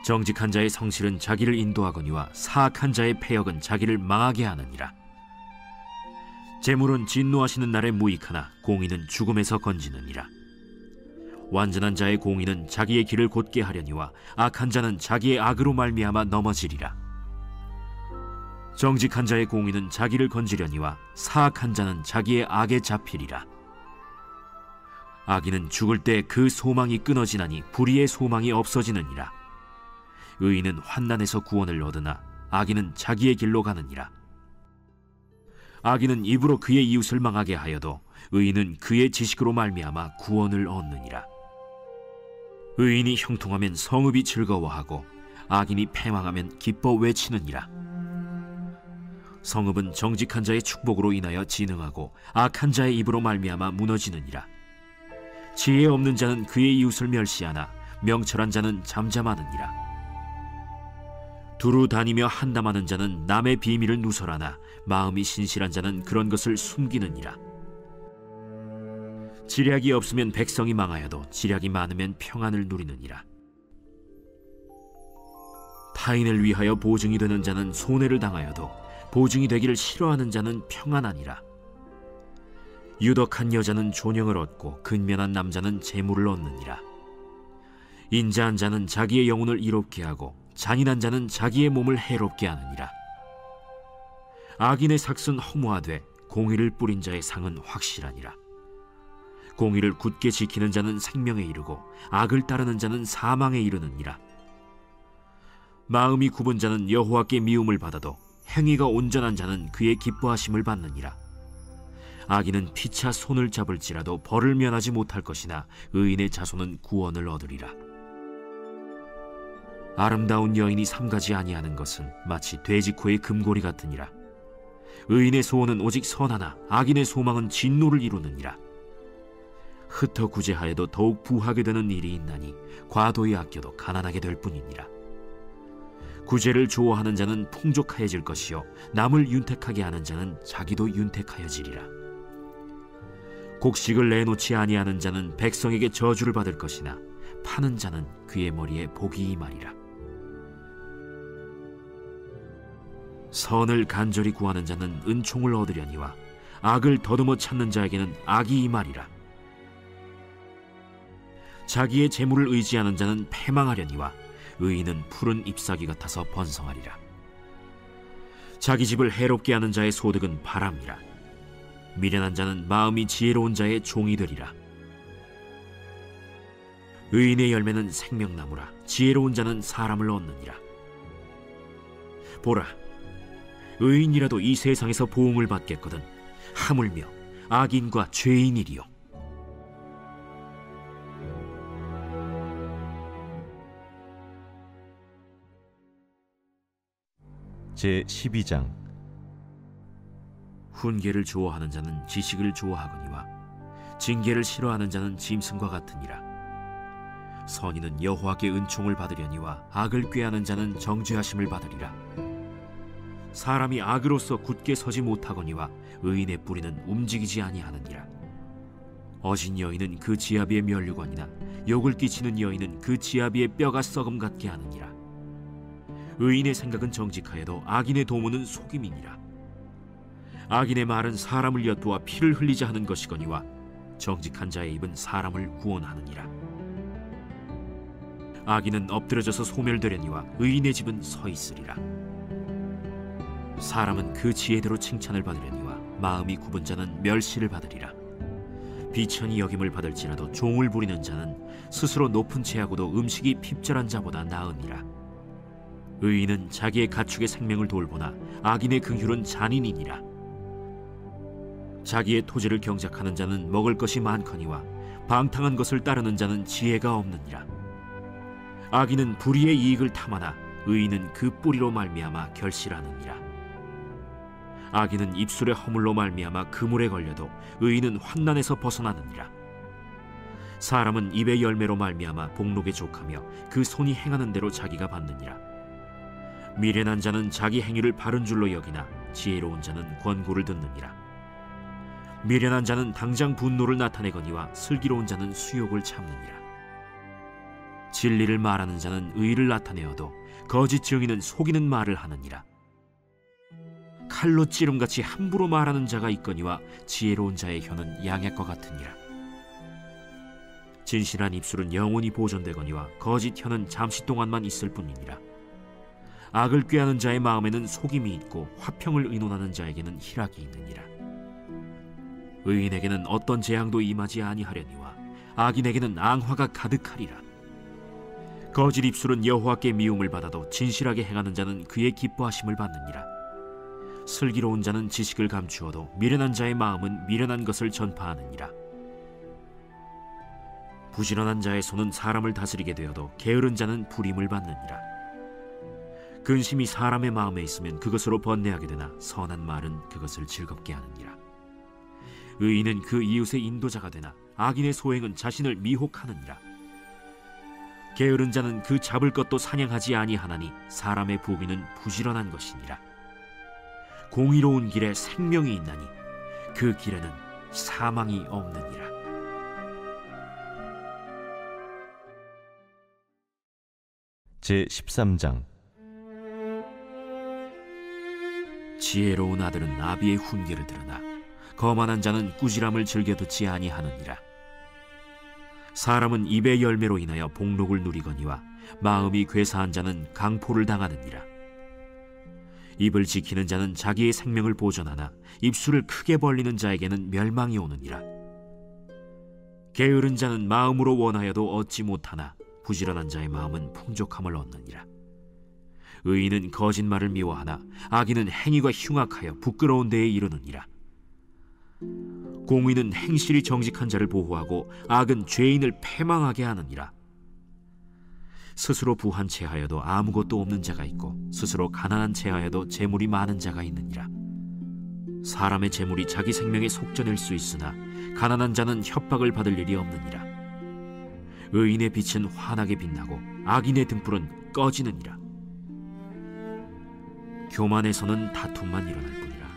정직한 자의 성실은 자기를 인도하거니와 사악한 자의 패역은 자기를 망하게 하느니라. 재물은 진노하시는 날에 무익하나 공의는 죽음에서 건지느니라. 완전한 자의 공의는 자기의 길을 곧게 하려니와 악한 자는 자기의 악으로 말미암아 넘어지리라. 정직한 자의 공의는 자기를 건지려니와 사악한 자는 자기의 악에 잡히리라. 악인은 죽을 때 그 소망이 끊어지나니 불의의 소망이 없어지느니라. 의인은 환난에서 구원을 얻으나 악인은 자기의 길로 가느니라. 악인은 입으로 그의 이웃을 망하게 하여도 의인은 그의 지식으로 말미암아 구원을 얻느니라. 의인이 형통하면 성읍이 즐거워하고 악인이 패망하면 기뻐 외치느니라. 성읍은 정직한 자의 축복으로 인하여 진흥하고 악한 자의 입으로 말미암아 무너지느니라. 지혜 없는 자는 그의 이웃을 멸시하나 명철한 자는 잠잠하느니라. 두루 다니며 한담하는 자는 남의 비밀을 누설하나 마음이 신실한 자는 그런 것을 숨기느니라. 지략이 없으면 백성이 망하여도 지략이 많으면 평안을 누리느니라. 타인을 위하여 보증이 되는 자는 손해를 당하여도 보증이 되기를 싫어하는 자는 평안하니라. 유덕한 여자는 존영을 얻고 근면한 남자는 재물을 얻느니라. 인자한 자는 자기의 영혼을 이롭게 하고 잔인한 자는 자기의 몸을 해롭게 하느니라. 악인의 삭은 허무하되 공의를 뿌린 자의 상은 확실하니라. 공의를 굳게 지키는 자는 생명에 이르고 악을 따르는 자는 사망에 이르느니라. 마음이 굽은 자는 여호와께 미움을 받아도 행위가 온전한 자는 그의 기뻐하심을 받느니라. 악인은 피차 손을 잡을지라도 벌을 면하지 못할 것이나 의인의 자손은 구원을 얻으리라. 아름다운 여인이 삼가지 아니하는 것은 마치 돼지코의 금고리 같으니라. 의인의 소원은 오직 선하나 악인의 소망은 진노를 이루느니라. 흩어 구제하여도 더욱 부하게 되는 일이 있나니 과도히 아껴도 가난하게 될 뿐이니라. 구제를 좋아하는 자는 풍족하여질 것이요 남을 윤택하게 하는 자는 자기도 윤택하여지리라. 곡식을 내놓지 아니하는 자는 백성에게 저주를 받을 것이나 파는 자는 그의 머리에 복이 임하리라. 선을 간절히 구하는 자는 은총을 얻으려니와 악을 더듬어 찾는 자에게는 악이 임하리라. 자기의 재물을 의지하는 자는 패망하려니와 의인은 푸른 잎사귀 같아서 번성하리라. 자기 집을 해롭게 하는 자의 소득은 바람이라. 미련한 자는 마음이 지혜로운 자의 종이 되리라. 의인의 열매는 생명나무라. 지혜로운 자는 사람을 얻느니라. 보라, 의인이라도 이 세상에서 보응을 받겠거든 하물며 악인과 죄인이리요. 제12장. 훈계를 좋아하는 자는 지식을 좋아하거니와 징계를 싫어하는 자는 짐승과 같으니라. 선인은 여호와께 은총을 받으려니와 악을 꾀하는 자는 정죄하심을 받으리라. 사람이 악으로서 굳게 서지 못하거니와 의인의 뿌리는 움직이지 아니하느니라. 어진 여인은 그 지아비의 면류관이나 욕을 끼치는 여인은 그 지아비의 뼈가 썩음 같게 하느니라. 의인의 생각은 정직하여도 악인의 도모는 속임이니라. 악인의 말은 사람을 엿보아 피를 흘리자 하는 것이거니와 정직한 자의 입은 사람을 구원하느니라. 악인은 엎드려져서 소멸되려니와 의인의 집은 서 있으리라. 사람은 그 지혜대로 칭찬을 받으려니와 마음이 굽은 자는 멸시를 받으리라. 비천히 여김을 받을지라도 종을 부리는 자는 스스로 높은 채하고도 음식이 핍절한 자보다 나으니라. 의인은 자기의 가축의 생명을 돌보나 악인의 긍휼은 잔인이니라. 자기의 토지를 경작하는 자는 먹을 것이 많거니와 방탕한 것을 따르는 자는 지혜가 없느니라. 악인은 불의의 이익을 탐하나 의인은 그 뿌리로 말미암아 결실하느니라. 악인은 입술의 허물로 말미암아 그물에 걸려도 의인은 환난에서 벗어나느니라. 사람은 입의 열매로 말미암아 복록에 족하며 그 손이 행하는 대로 자기가 받느니라. 미련한 자는 자기 행위를 바른 줄로 여기나 지혜로운 자는 권고를 듣느니라. 미련한 자는 당장 분노를 나타내거니와 슬기로운 자는 수욕을 참느니라. 진리를 말하는 자는 의를 나타내어도 거짓 증인은 속이는 말을 하느니라. 칼로 찌름같이 함부로 말하는 자가 있거니와 지혜로운 자의 혀는 양약과 같으니라. 진실한 입술은 영원히 보존되거니와 거짓 혀는 잠시 동안만 있을 뿐이니라. 악을 꾀하는 자의 마음에는 속임이 있고 화평을 의논하는 자에게는 희락이 있느니라. 의인에게는 어떤 재앙도 임하지 아니하려니와 악인에게는 앙화가 가득하리라. 거짓 입술은 여호와께 미움을 받아도 진실하게 행하는 자는 그의 기뻐하심을 받느니라. 슬기로운 자는 지식을 감추어도 미련한 자의 마음은 미련한 것을 전파하느니라. 부지런한 자의 손은 사람을 다스리게 되어도 게으른 자는 불임을 받느니라. 근심이 사람의 마음에 있으면 그것으로 번뇌하게 되나 선한 말은 그것을 즐겁게 하느니라. 의인은 그 이웃의 인도자가 되나 악인의 소행은 자신을 미혹하느니라. 게으른 자는 그 잡을 것도 사냥하지 아니하나니 사람의 부귀는 부지런한 것이니라. 공의로운 길에 생명이 있나니 그 길에는 사망이 없느니라. 제13장. 지혜로운 아들은 아비의 훈계를 들으나 거만한 자는 꾸지람을 즐겨 듣지 아니하느니라. 사람은 입의 열매로 인하여 복록을 누리거니와 마음이 괴사한 자는 강포를 당하느니라. 입을 지키는 자는 자기의 생명을 보존하나 입술을 크게 벌리는 자에게는 멸망이 오느니라. 게으른 자는 마음으로 원하여도 얻지 못하나 부지런한 자의 마음은 풍족함을 얻느니라. 의인은 거짓말을 미워하나 악인은 행위가 흉악하여 부끄러운 데에 이르느니라. 공의는 행실이 정직한 자를 보호하고 악은 죄인을 패망하게 하느니라. 스스로 부한 채하여도 아무것도 없는 자가 있고 스스로 가난한 채하여도 재물이 많은 자가 있느니라. 사람의 재물이 자기 생명에 속전일 수 있으나 가난한 자는 협박을 받을 일이 없느니라. 의인의 빛은 환하게 빛나고 악인의 등불은 꺼지느니라. 교만에서는 다툼만 일어날 뿐이라.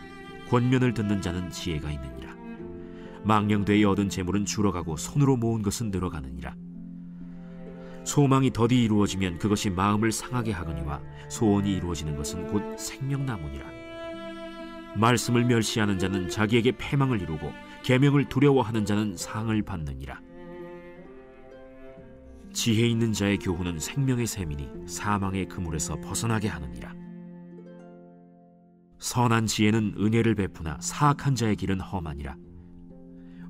권면을 듣는 자는 지혜가 있느니라. 망령되이 얻은 재물은 줄어가고 손으로 모은 것은 늘어가느니라. 소망이 더디 이루어지면 그것이 마음을 상하게 하거니와 소원이 이루어지는 것은 곧 생명나무니라. 말씀을 멸시하는 자는 자기에게 패망을 이루고 계명을 두려워하는 자는 상을 받느니라. 지혜 있는 자의 교훈은 생명의 샘이니 사망의 그물에서 벗어나게 하느니라. 선한 지혜는 은혜를 베푸나 사악한 자의 길은 험하니라.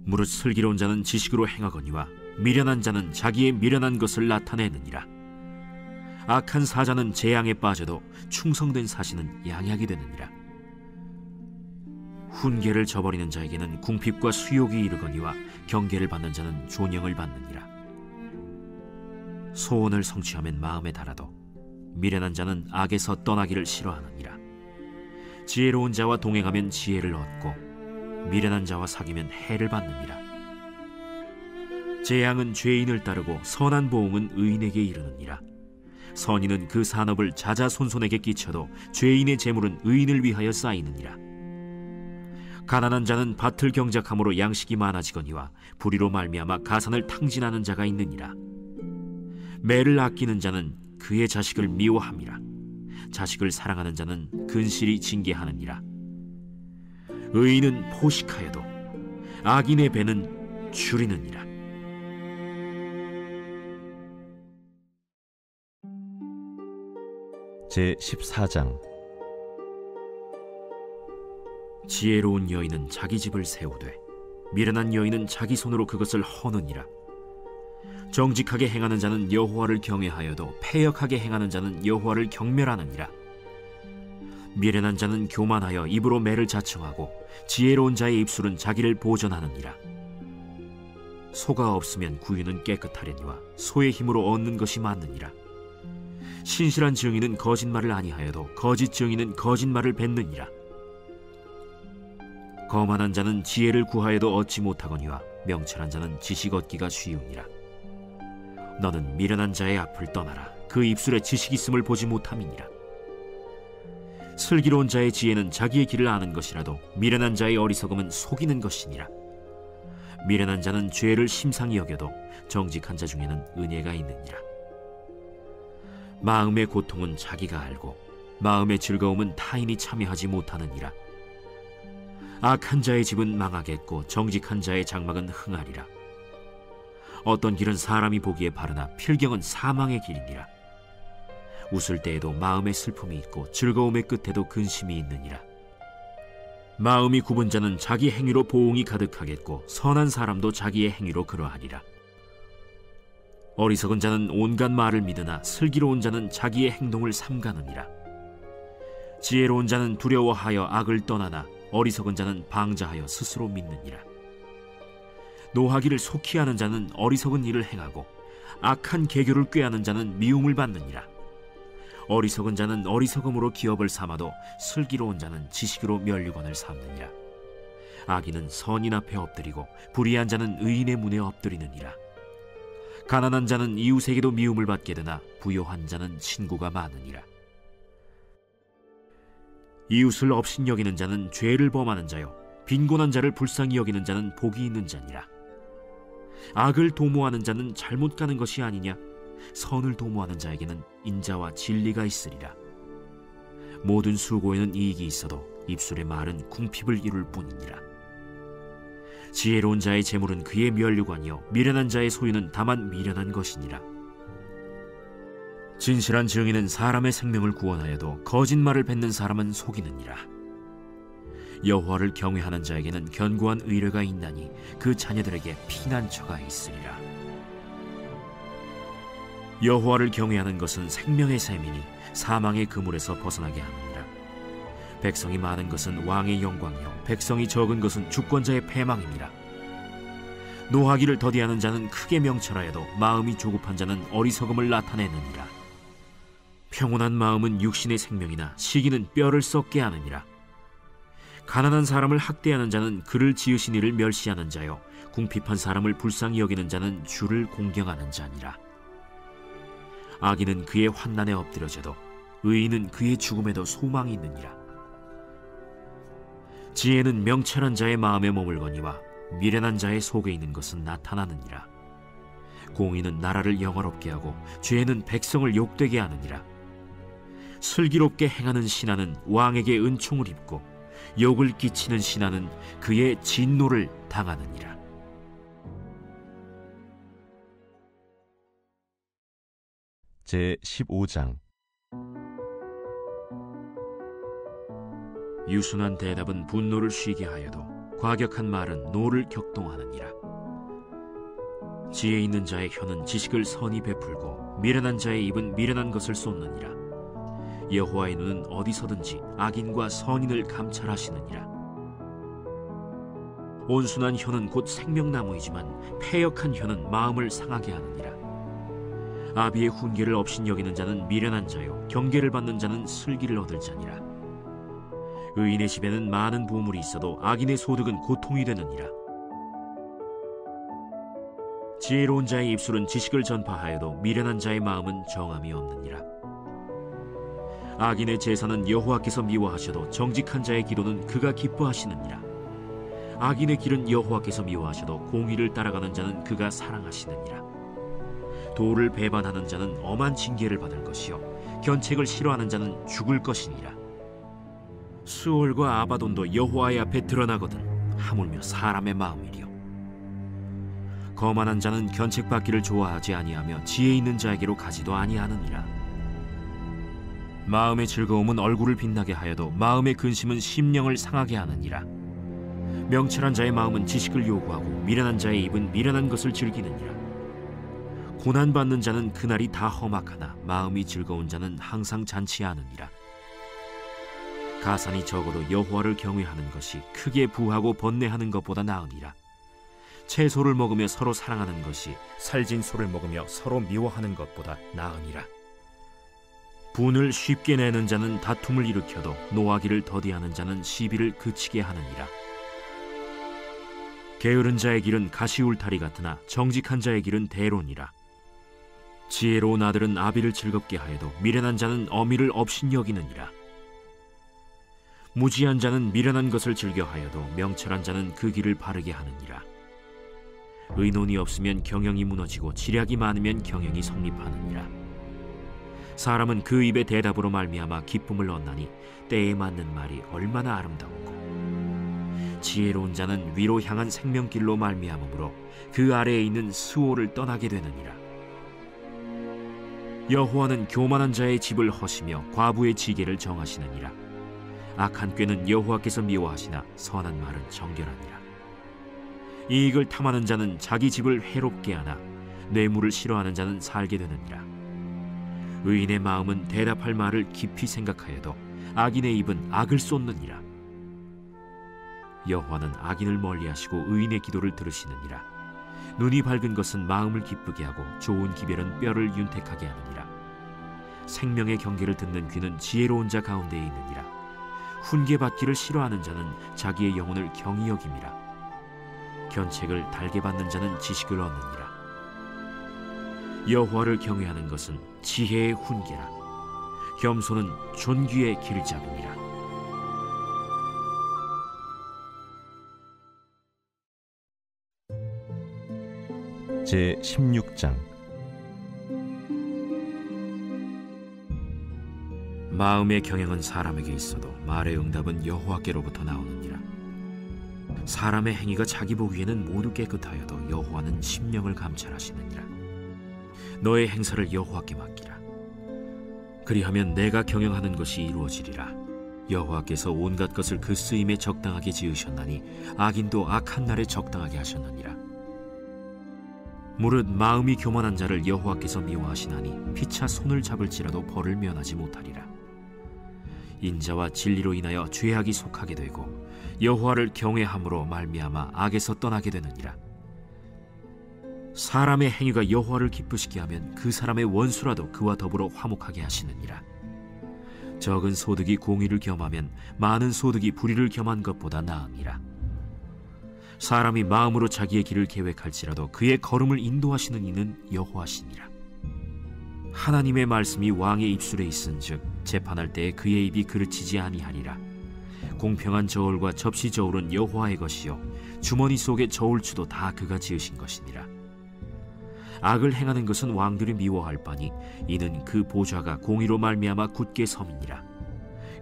무릇 슬기로운 자는 지식으로 행하거니와 미련한 자는 자기의 미련한 것을 나타내느니라. 악한 사자는 재앙에 빠져도 충성된 사신은 양약이 되느니라. 훈계를 저버리는 자에게는 궁핍과 수욕이 이르거니와 경계를 받는 자는 존영을 받느니라. 소원을 성취하면 마음에 달아도 미련한 자는 악에서 떠나기를 싫어하느니라. 지혜로운 자와 동행하면 지혜를 얻고 미련한 자와 사귀면 해를 받느니라. 재앙은 죄인을 따르고 선한 보응은 의인에게 이르느니라. 선인은 그 산업을 자자손손에게 끼쳐도 죄인의 재물은 의인을 위하여 쌓이느니라. 가난한 자는 밭을 경작함으로 양식이 많아지거니와 불의로 말미암아 가산을 탕진하는 자가 있느니라. 매를 아끼는 자는 그의 자식을 미워함이라. 자식을 사랑하는 자는 근실이 징계하느니라. 의인은 포식하여도 악인의 배는 줄이느니라. 제14장. 지혜로운 여인은 자기 집을 세우되 미련한 여인은 자기 손으로 그것을 허느니라. 정직하게 행하는 자는 여호와를 경외하여도 패역하게 행하는 자는 여호와를 경멸하느니라. 미련한 자는 교만하여 입으로 매를 자청하고 지혜로운 자의 입술은 자기를 보전하느니라. 소가 없으면 구유는 깨끗하려니와 소의 힘으로 얻는 것이 많느니라. 신실한 증인은 거짓말을 아니하여도 거짓 증인은 거짓말을 뱉느니라. 거만한 자는 지혜를 구하여도 얻지 못하거니와 명철한 자는 지식 얻기가 쉬우니라. 너는 미련한 자의 앞을 떠나라. 그 입술에 지식 있음을 보지 못함이니라. 슬기로운 자의 지혜는 자기의 길을 아는 것이라도 미련한 자의 어리석음은 속이는 것이니라. 미련한 자는 죄를 심상히 여겨도 정직한 자 중에는 은혜가 있느니라. 마음의 고통은 자기가 알고 마음의 즐거움은 타인이 참여하지 못하느니라. 악한 자의 집은 망하겠고 정직한 자의 장막은 흥하리라. 어떤 길은 사람이 보기에 바르나 필경은 사망의 길이니라. 웃을 때에도 마음의 슬픔이 있고 즐거움의 끝에도 근심이 있느니라. 마음이 굽은 자는 자기 행위로 보응이 가득하겠고 선한 사람도 자기의 행위로 그러하리라. 어리석은 자는 온갖 말을 믿으나 슬기로운 자는 자기의 행동을 삼가느니라. 지혜로운 자는 두려워하여 악을 떠나나 어리석은 자는 방자하여 스스로 믿느니라. 노하기를 속히 하는 자는 어리석은 일을 행하고 악한 계교를 꾀하는 자는 미움을 받느니라. 어리석은 자는 어리석음으로 기업을 삼아도 슬기로운 자는 지식으로 면류관을 삼느니라. 악인은 선인 앞에 엎드리고 불의한 자는 의인의 문에 엎드리느니라. 가난한 자는 이웃에게도 미움을 받게 되나 부요한 자는 친구가 많으니라. 이웃을 업신여기는 자는 죄를 범하는 자요 빈곤한 자를 불쌍히 여기는 자는 복이 있는 자니라. 악을 도모하는 자는 잘못 가는 것이 아니냐? 선을 도모하는 자에게는 인자와 진리가 있으리라. 모든 수고에는 이익이 있어도 입술의 말은 궁핍을 이룰 뿐이니라. 지혜로운 자의 재물은 그의 면류관이요 미련한 자의 소유는 다만 미련한 것이니라. 진실한 증인은 사람의 생명을 구원하여도 거짓말을 뱉는 사람은 속이느니라. 여호와를 경외하는 자에게는 견고한 의뢰가 있나니 그 자녀들에게 피난처가 있으리라. 여호와를 경외하는 것은 생명의 샘이니 사망의 그물에서 벗어나게 하느니라. 백성이 많은 것은 왕의 영광이요 백성이 적은 것은 주권자의 패망이니라. 노하기를 더디하는 자는 크게 명철하여도 마음이 조급한 자는 어리석음을 나타내느니라. 평온한 마음은 육신의 생명이나 시기는 뼈를 썩게 하느니라. 가난한 사람을 학대하는 자는 그를 지으신 이를 멸시하는 자요 궁핍한 사람을 불쌍히 여기는 자는 주를 공경하는 자니라. 악인은 그의 환난에 엎드려져도 의인은 그의 죽음에도 소망이 있느니라. 지혜는 명철한 자의 마음에 머물거니와 미련한 자의 속에 있는 것은 나타나느니라. 공의는 나라를 영화롭게 하고 죄는 백성을 욕되게 하느니라. 슬기롭게 행하는 신하는 왕에게 은총을 입고 욕을 끼치는 신하는 그의 진노를 당하느니라. 제15장 유순한 대답은 분노를 쉬게 하여도 과격한 말은 노를 격동하느니라. 지혜 있는 자의 혀는 지식을 선히 베풀고 미련한 자의 입은 미련한 것을 쏟느니라. 여호와의 눈은 어디서든지 악인과 선인을 감찰하시느니라. 온순한 혀는 곧 생명나무이지만 패역한 혀는 마음을 상하게 하느니라. 아비의 훈계를 업신여기는 자는 미련한 자요 경계를 받는 자는 슬기를 얻을 자니라. 의인의 집에는 많은 보물이 있어도 악인의 소득은 고통이 되느니라. 지혜로운 자의 입술은 지식을 전파하여도 미련한 자의 마음은 정함이 없느니라. 악인의 제사는 여호와께서 미워하셔도 정직한 자의 기도는 그가 기뻐하시느니라. 악인의 길은 여호와께서 미워하셔도 공의를 따라가는 자는 그가 사랑하시느니라. 도를 배반하는 자는 엄한 징계를 받을 것이요 견책을 싫어하는 자는 죽을 것이니라. 수올과 아바돈도 여호와의 앞에 드러나거든 하물며 사람의 마음이리요. 거만한 자는 견책받기를 좋아하지 아니하며 지혜 있는 자에게로 가지도 아니하느니라. 마음의 즐거움은 얼굴을 빛나게 하여도 마음의 근심은 심령을 상하게 하느니라. 명철한 자의 마음은 지식을 요구하고 미련한 자의 입은 미련한 것을 즐기느니라. 고난받는 자는 그날이 다 험악하나 마음이 즐거운 자는 항상 잔치하느니라. 가산이 적어도 여호와를 경외하는 것이 크게 부하고 번뇌하는 것보다 나으니라. 채소를 먹으며 서로 사랑하는 것이 살진 소를 먹으며 서로 미워하는 것보다 나으니라. 분을 쉽게 내는 자는 다툼을 일으켜도 노하기를 더디하는 자는 시비를 그치게 하느니라. 게으른 자의 길은 가시울타리 같으나 정직한 자의 길은 대론이라. 지혜로운 아들은 아비를 즐겁게 하여도 미련한 자는 어미를 업신여기느니라. 무지한 자는 미련한 것을 즐겨하여도 명철한 자는 그 길을 바르게 하느니라. 의논이 없으면 경영이 무너지고 지략이 많으면 경영이 성립하느니라. 사람은 그 입의 대답으로 말미암아 기쁨을 얻나니 때에 맞는 말이 얼마나 아름다운고. 지혜로운 자는 위로 향한 생명길로 말미암으므로 그 아래에 있는 스오를 떠나게 되느니라. 여호와는 교만한 자의 집을 허시며 과부의 지게를 정하시느니라. 악한 꾀는 여호와께서 미워하시나 선한 말은 정결하니라. 이익을 탐하는 자는 자기 집을 해롭게 하나 뇌물을 싫어하는 자는 살게 되느니라. 의인의 마음은 대답할 말을 깊이 생각하여도 악인의 입은 악을 쏟느니라. 여호와는 악인을 멀리하시고 의인의 기도를 들으시느니라. 눈이 밝은 것은 마음을 기쁘게 하고 좋은 기별은 뼈를 윤택하게 하느니라. 생명의 경계를 듣는 귀는 지혜로운 자 가운데에 있느니라. 훈계받기를 싫어하는 자는 자기의 영혼을 경히 여김이라. 견책을 달게 받는 자는 지식을 얻느니라. 여호와를 경외하는 것은 지혜의 훈계라. 겸손은 존귀의 길잡이니라. 제 16장. 마음의 경영은 사람에게 있어도 말의 응답은 여호와께로부터 나오느니라. 사람의 행위가 자기 보기에는 모두 깨끗하여도 여호와는 심령을 감찰하시느니라. 너의 행사를 여호와께 맡기라. 그리하면 내가 경영하는 것이 이루어지리라. 여호와께서 온갖 것을 그 쓰임에 적당하게 지으셨나니 악인도 악한 날에 적당하게 하셨느니라. 무릇 마음이 교만한 자를 여호와께서 미워하시나니 피차 손을 잡을지라도 벌을 면하지 못하리라. 인자와 진리로 인하여 죄악이 속하게 되고 여호와를 경외함으로 말미암아 악에서 떠나게 되느니라. 사람의 행위가 여호와를 기쁘시게 하면 그 사람의 원수라도 그와 더불어 화목하게 하시느니라. 적은 소득이 공의를 겸하면 많은 소득이 불의를 겸한 것보다 나으니라. 사람이 마음으로 자기의 길을 계획할지라도 그의 걸음을 인도하시는 이는 여호와시니라. 하나님의 말씀이 왕의 입술에 있은즉 재판할 때에 그의 입이 그르치지 아니하리라. 공평한 저울과 접시 저울은 여호와의 것이요 주머니 속의 저울추도 다 그가 지으신 것이니라. 악을 행하는 것은 왕들이 미워할 바니 이는 그 보좌가 공의로 말미암아 굳게 섬이니라.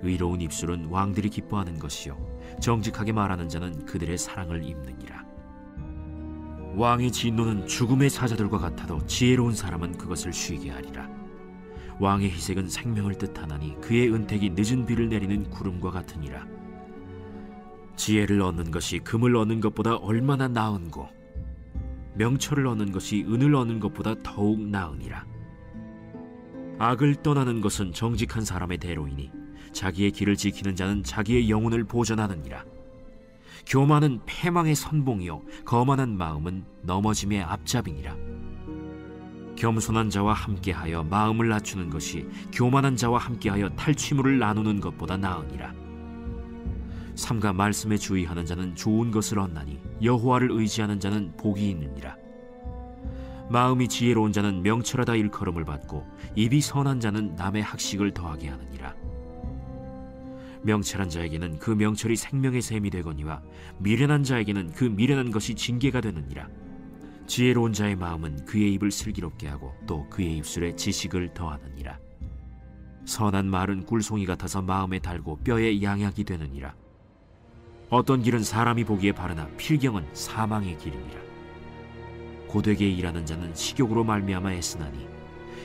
의로운 입술은 왕들이 기뻐하는 것이요 정직하게 말하는 자는 그들의 사랑을 입느니라. 왕의 진노는 죽음의 사자들과 같아도 지혜로운 사람은 그것을 쉬게 하리라. 왕의 희색은 생명을 뜻하나니 그의 은택이 늦은 비를 내리는 구름과 같으니라. 지혜를 얻는 것이 금을 얻는 것보다 얼마나 나은고 명철을 얻는 것이 은을 얻는 것보다 더욱 나으니라. 악을 떠나는 것은 정직한 사람의 대로이니 자기의 길을 지키는 자는 자기의 영혼을 보전하느니라. 교만은 패망의 선봉이요 거만한 마음은 넘어짐의 앞잡이니라. 겸손한 자와 함께하여 마음을 낮추는 것이 교만한 자와 함께하여 탈취물을 나누는 것보다 나으니라. 삼가 말씀에 주의하는 자는 좋은 것을 얻나니 여호와를 의지하는 자는 복이 있느니라. 마음이 지혜로운 자는 명철하다 일컬음을 받고 입이 선한 자는 남의 학식을 더하게 하느니라. 명철한 자에게는 그 명철이 생명의 샘이 되거니와 미련한 자에게는 그 미련한 것이 징계가 되느니라. 지혜로운 자의 마음은 그의 입을 슬기롭게 하고 또 그의 입술에 지식을 더하느니라. 선한 말은 꿀송이 같아서 마음에 달고 뼈에 양약이 되느니라. 어떤 길은 사람이 보기에 바르나 필경은 사망의 길이니라. 고되게 일하는 자는 식욕으로 말미암아 애쓰나니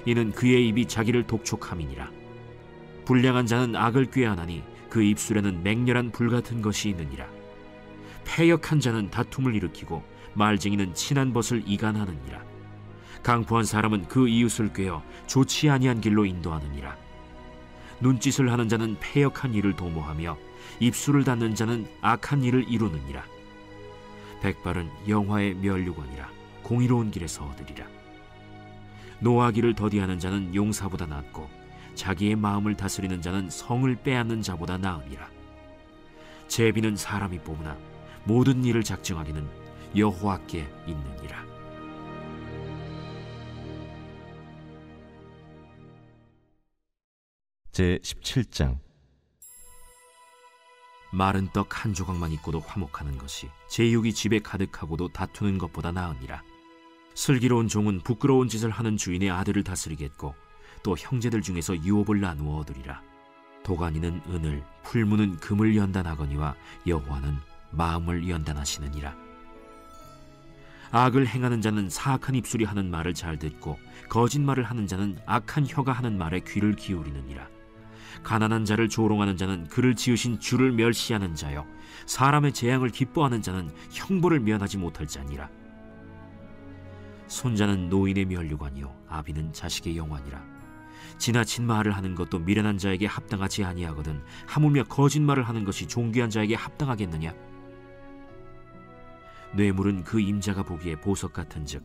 이는 그의 입이 자기를 독촉함이니라. 불량한 자는 악을 꾀하나니 그 입술에는 맹렬한 불같은 것이 있느니라. 패역한 자는 다툼을 일으키고 말쟁이는 친한 벗을 이간하느니라. 강포한 사람은 그 이웃을 꾀어 좋지 아니한 길로 인도하느니라. 눈짓을 하는 자는 패역한 일을 도모하며 입술을 닫는 자는 악한 일을 이루느니라. 백발은 영화의 면류관이라 공의로운 길에서 얻으리라. 노하기를 더디하는 자는 용사보다 낫고 자기의 마음을 다스리는 자는 성을 빼앗는 자보다 나으니라. 제비는 사람이 뽑으나 모든 일을 작정하기는 여호와께 있느니라. 제 17장. 마른 떡 한 조각만 있고도 화목하는 것이 제육이 집에 가득하고도 다투는 것보다 나으니라. 슬기로운 종은 부끄러운 짓을 하는 주인의 아들을 다스리겠고 또 형제들 중에서 유업을 나누어 얻으리라. 도가니는 은을, 풀무는 금을 연단하거니와 여호와는 마음을 연단하시느니라. 악을 행하는 자는 사악한 입술이 하는 말을 잘 듣고 거짓말을 하는 자는 악한 혀가 하는 말에 귀를 기울이느니라. 가난한 자를 조롱하는 자는 그를 지으신 주를 멸시하는 자요, 사람의 재앙을 기뻐하는 자는 형벌을 면하지 못할 자니라. 손자는 노인의 면류관이요 아비는 자식의 영환이라. 지나친 말을 하는 것도 미련한 자에게 합당하지 아니하거든 하물며 거짓말을 하는 것이 존귀한 자에게 합당하겠느냐? 뇌물은 그 임자가 보기에 보석 같은즉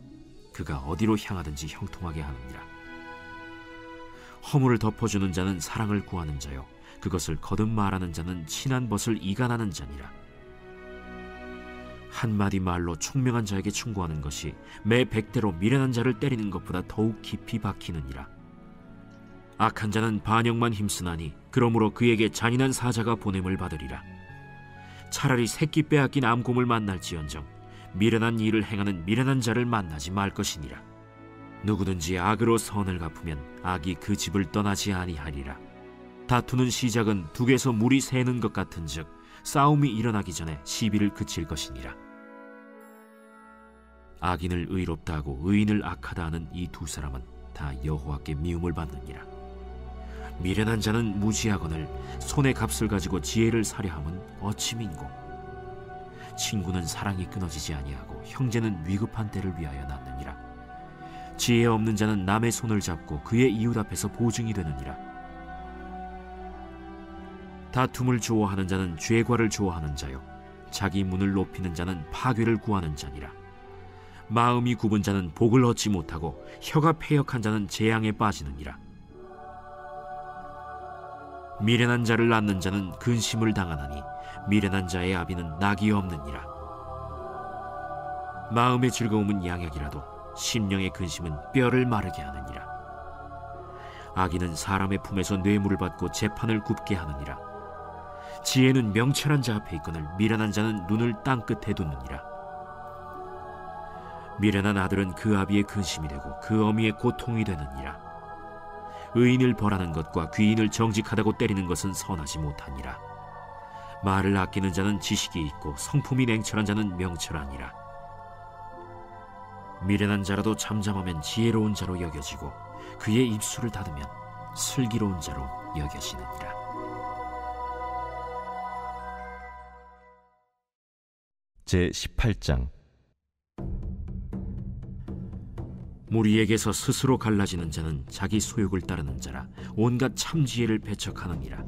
그가 어디로 향하든지 형통하게 하느니라. 허물을 덮어주는 자는 사랑을 구하는 자요 그것을 거듭 말하는 자는 친한 벗을 이간하는 자니라. 한마디 말로 총명한 자에게 충고하는 것이 매 100대로 미련한 자를 때리는 것보다 더욱 깊이 박히느니라. 악한 자는 반역만 힘쓰나니 그러므로 그에게 잔인한 사자가 보냄을 받으리라. 차라리 새끼 빼앗긴 암곰을 만날지언정 미련한 일을 행하는 미련한 자를 만나지 말 것이니라. 누구든지 악으로 선을 갚으면 악이 그 집을 떠나지 아니하리라. 다투는 시작은 둑에서 물이 새는 것 같은즉 싸움이 일어나기 전에 시비를 그칠 것이니라. 악인을 의롭다 하고 의인을 악하다 하는 이 두 사람은 다 여호와께 미움을 받느니라. 미련한 자는 무지하거늘 손의 값을 가지고 지혜를 사려 함은 어찌 민고. 친구는 사랑이 끊어지지 아니하고 형제는 위급한 때를 위하여 낳느니라. 지혜 없는 자는 남의 손을 잡고 그의 이웃 앞에서 보증이 되느니라. 다툼을 좋아하는 자는 죄과를 좋아하는 자요 자기 문을 높이는 자는 파괴를 구하는 자니라. 마음이 굽은 자는 복을 얻지 못하고 혀가 패역한 자는 재앙에 빠지느니라. 미련한 자를 낳는 자는 근심을 당하나니 미련한 자의 아비는 낙이 없느니라. 마음의 즐거움은 양약이라도 심령의 근심은 뼈를 마르게 하느니라. 악인은 사람의 품에서 뇌물을 받고 재판을 굽게 하느니라. 지혜는 명철한 자 앞에 있거늘 미련한 자는 눈을 땅 끝에 두느니라. 미련한 아들은 그 아비의 근심이 되고 그 어미의 고통이 되느니라. 의인을 벌하는 것과 귀인을 정직하다고 때리는 것은 선하지 못하니라. 말을 아끼는 자는 지식이 있고 성품이 냉철한 자는 명철하니라. 미련한 자라도 잠잠하면 지혜로운 자로 여겨지고 그의 입술을 닫으면 슬기로운 자로 여겨지느니라. 제18장. 무리에게서 스스로 갈라지는 자는 자기 소욕을 따르는 자라 온갖 참지혜를 배척하느니라.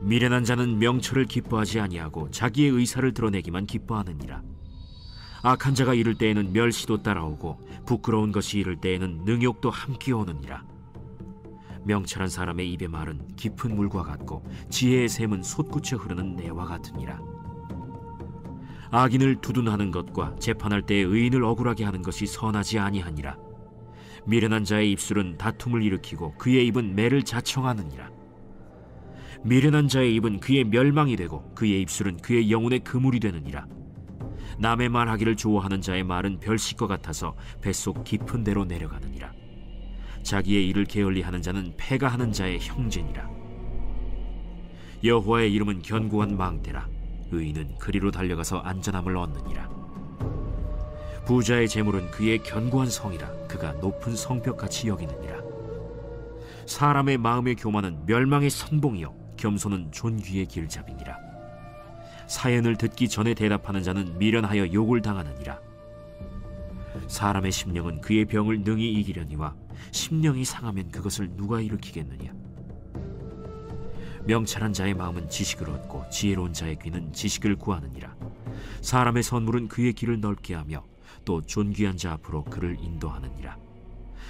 미련한 자는 명철을 기뻐하지 아니하고 자기의 의사를 드러내기만 기뻐하느니라. 악한 자가 이를 때에는 멸시도 따라오고 부끄러운 것이 이를 때에는 능욕도 함께 오느니라. 명철한 사람의 입의 말은 깊은 물과 같고 지혜의 샘은 솟구쳐 흐르는 내와 같으니라. 악인을 두둔하는 것과 재판할 때에 의인을 억울하게 하는 것이 선하지 아니하니라. 미련한 자의 입술은 다툼을 일으키고 그의 입은 매를 자청하느니라. 미련한 자의 입은 그의 멸망이 되고 그의 입술은 그의 영혼의 그물이 되느니라. 남의 말하기를 좋아하는 자의 말은 별식과 같아서 뱃속 깊은 데로 내려가느니라. 자기의 일을 게을리하는 자는 패가 하는 자의 형제니라. 여호와의 이름은 견고한 망대라. 의인은 그리로 달려가서 안전함을 얻느니라. 부자의 재물은 그의 견고한 성이라. 그가 높은 성벽같이 여기느니라. 사람의 마음의 교만은 멸망의 선봉이요 겸손은 존귀의 길잡이니라. 사연을 듣기 전에 대답하는 자는 미련하여 욕을 당하느니라. 사람의 심령은 그의 병을 능히 이기려니와 심령이 상하면 그것을 누가 일으키겠느냐. 명철한 자의 마음은 지식을 얻고 지혜로운 자의 귀는 지식을 구하느니라. 사람의 선물은 그의 길을 넓게 하며 또 존귀한 자 앞으로 그를 인도하느니라.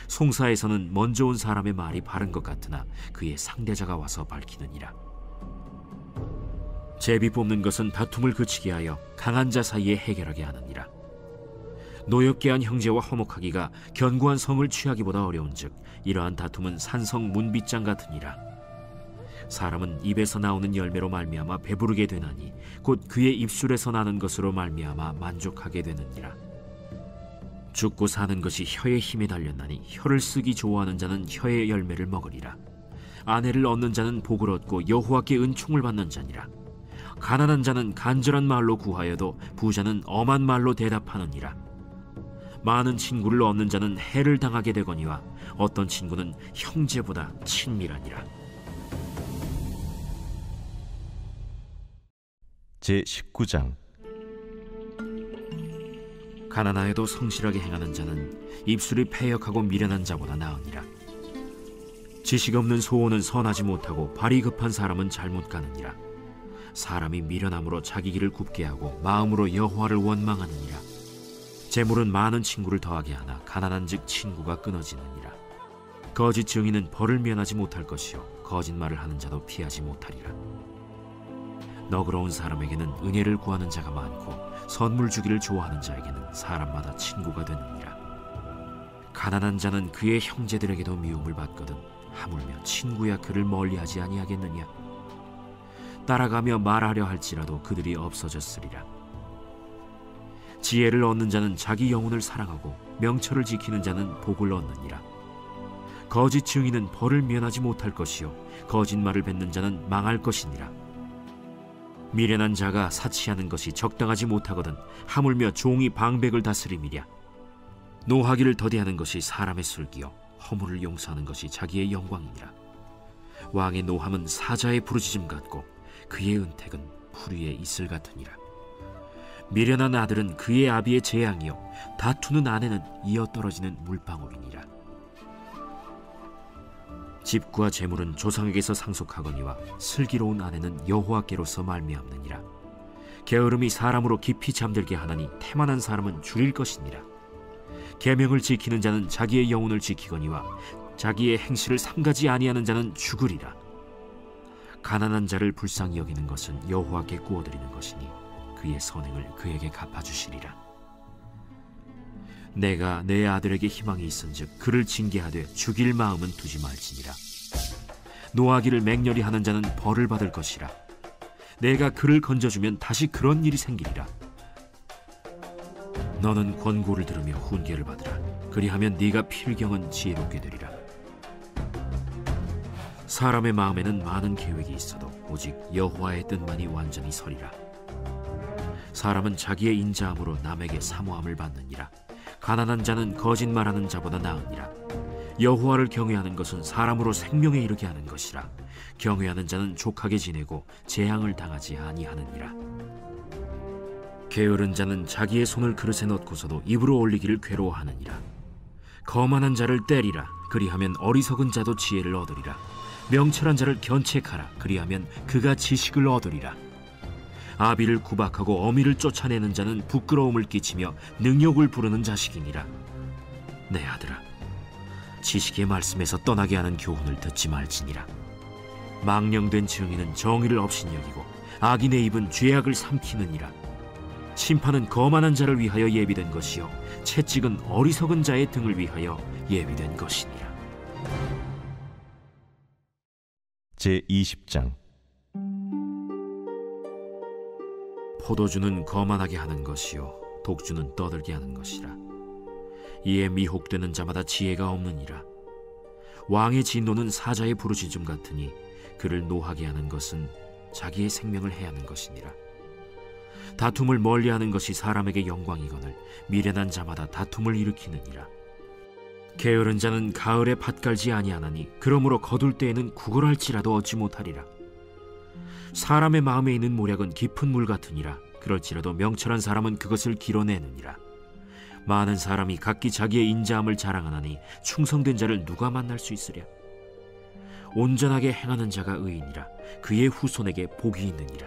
송사에서는 먼저 온 사람의 말이 바른 것 같으나 그의 상대자가 와서 밝히느니라. 제비 뽑는 것은 다툼을 그치게 하여 강한 자 사이에 해결하게 하느니라. 노엽게 한 형제와 화목하기가 견고한 성을 취하기보다 어려운즉 이러한 다툼은 산성 문빗장 같으니라. 사람은 입에서 나오는 열매로 말미암아 배부르게 되나니 곧 그의 입술에서 나는 것으로 말미암아 만족하게 되느니라. 죽고 사는 것이 혀의 힘에 달렸나니 혀를 쓰기 좋아하는 자는 혀의 열매를 먹으리라. 아내를 얻는 자는 복을 얻고 여호와께 은총을 받는 자니라. 가난한 자는 간절한 말로 구하여도 부자는 엄한 말로 대답하느니라. 많은 친구를 얻는 자는 해를 당하게 되거니와 어떤 친구는 형제보다 친밀하니라. 제19장. 가난하여도 성실하게 행하는 자는 입술이 패역하고 미련한 자보다 나으니라. 지식 없는 소원은 선하지 못하고 발이 급한 사람은 잘못 가느니라. 사람이 미련함으로 자기 길을 굽게 하고 마음으로 여호와를 원망하느니라. 재물은 많은 친구를 더하게 하나 가난한즉 친구가 끊어지느니라. 거짓 증인은 벌을 면하지 못할 것이요 거짓말을 하는 자도 피하지 못하리라. 너그러운 사람에게는 은혜를 구하는 자가 많고 선물 주기를 좋아하는 자에게는 사람마다 친구가 되느니라. 가난한 자는 그의 형제들에게도 미움을 받거든 하물며 친구야 그를 멀리하지 아니하겠느냐. 따라가며 말하려 할지라도 그들이 없어졌으리라. 지혜를 얻는 자는 자기 영혼을 사랑하고 명철을 지키는 자는 복을 얻느니라. 거짓 증인은 벌을 면하지 못할 것이요 거짓말을 뱉는 자는 망할 것이니라. 미련한 자가 사치하는 것이 적당하지 못하거든 하물며 종이 방백을 다스림이랴. 노하기를 더디하는 것이 사람의 슬기요 허물을 용서하는 것이 자기의 영광이니라. 왕의 노함은 사자의 부르짖음 같고 그의 은택은 풀 위에 이슬 같으니라. 미련한 아들은 그의 아비의 재앙이요 다투는 아내는 이어 떨어지는 물방울이니라. 집과 재물은 조상에게서 상속하거니와 슬기로운 아내는 여호와께로서 말미암느니라. 게으름이 사람으로 깊이 잠들게 하나니 태만한 사람은 줄일 것이니라. 계명을 지키는 자는 자기의 영혼을 지키거니와 자기의 행실을 삼가지 아니하는 자는 죽으리라. 가난한 자를 불쌍히 여기는 것은 여호와께 구워드리는 것이니 그의 선행을 그에게 갚아주시리라. 내가 내 아들에게 희망이 있은즉 그를 징계하되 죽일 마음은 두지 말지니라. 노하기를 맹렬히 하는 자는 벌을 받을 것이라. 내가 그를 건져주면 다시 그런 일이 생기리라. 너는 권고를 들으며 훈계를 받으라. 그리하면 네가 필경은 지혜롭게 되리라. 사람의 마음에는 많은 계획이 있어도 오직 여호와의 뜻만이 완전히 서리라. 사람은 자기의 인자함으로 남에게 사모함을 받느니라. 가난한 자는 거짓말하는 자보다 나으니라. 여호와를 경외하는 것은 사람으로 생명에 이르게 하는 것이라. 경외하는 자는 족하게 지내고 재앙을 당하지 아니하느니라. 게으른 자는 자기의 손을 그릇에 넣고서도 입으로 올리기를 괴로워하느니라. 거만한 자를 때리라. 그리하면 어리석은 자도 지혜를 얻으리라. 명철한 자를 견책하라. 그리하면 그가 지식을 얻으리라. 아비를 구박하고 어미를 쫓아내는 자는 부끄러움을 끼치며 능욕을 부르는 자식이니라. 내 아들아, 지식의 말씀에서 떠나게 하는 교훈을 듣지 말지니라. 망령된 증인은 정의를 업신여기고 악인의 입은 죄악을 삼키느니라. 심판은 거만한 자를 위하여 예비된 것이요 채찍은 어리석은 자의 등을 위하여 예비된 것이니라. 제20장. 포도주는 거만하게 하는 것이요 독주는 떠들게 하는 것이라. 이에 미혹되는 자마다 지혜가 없느니라. 왕의 진노는 사자의 부르짖음 같으니 그를 노하게 하는 것은 자기의 생명을 해하는 것이니라. 다툼을 멀리하는 것이 사람에게 영광이거늘 미련한 자마다 다툼을 일으키느니라. 게으른 자는 가을에 밭 갈지 아니하나니 그러므로 거둘 때에는 구걸할지라도 얻지 못하리라. 사람의 마음에 있는 모략은 깊은 물 같으니라. 그럴지라도 명철한 사람은 그것을 길어내느니라. 많은 사람이 각기 자기의 인자함을 자랑하나니 충성된 자를 누가 만날 수 있으랴. 온전하게 행하는 자가 의인이라. 그의 후손에게 복이 있느니라.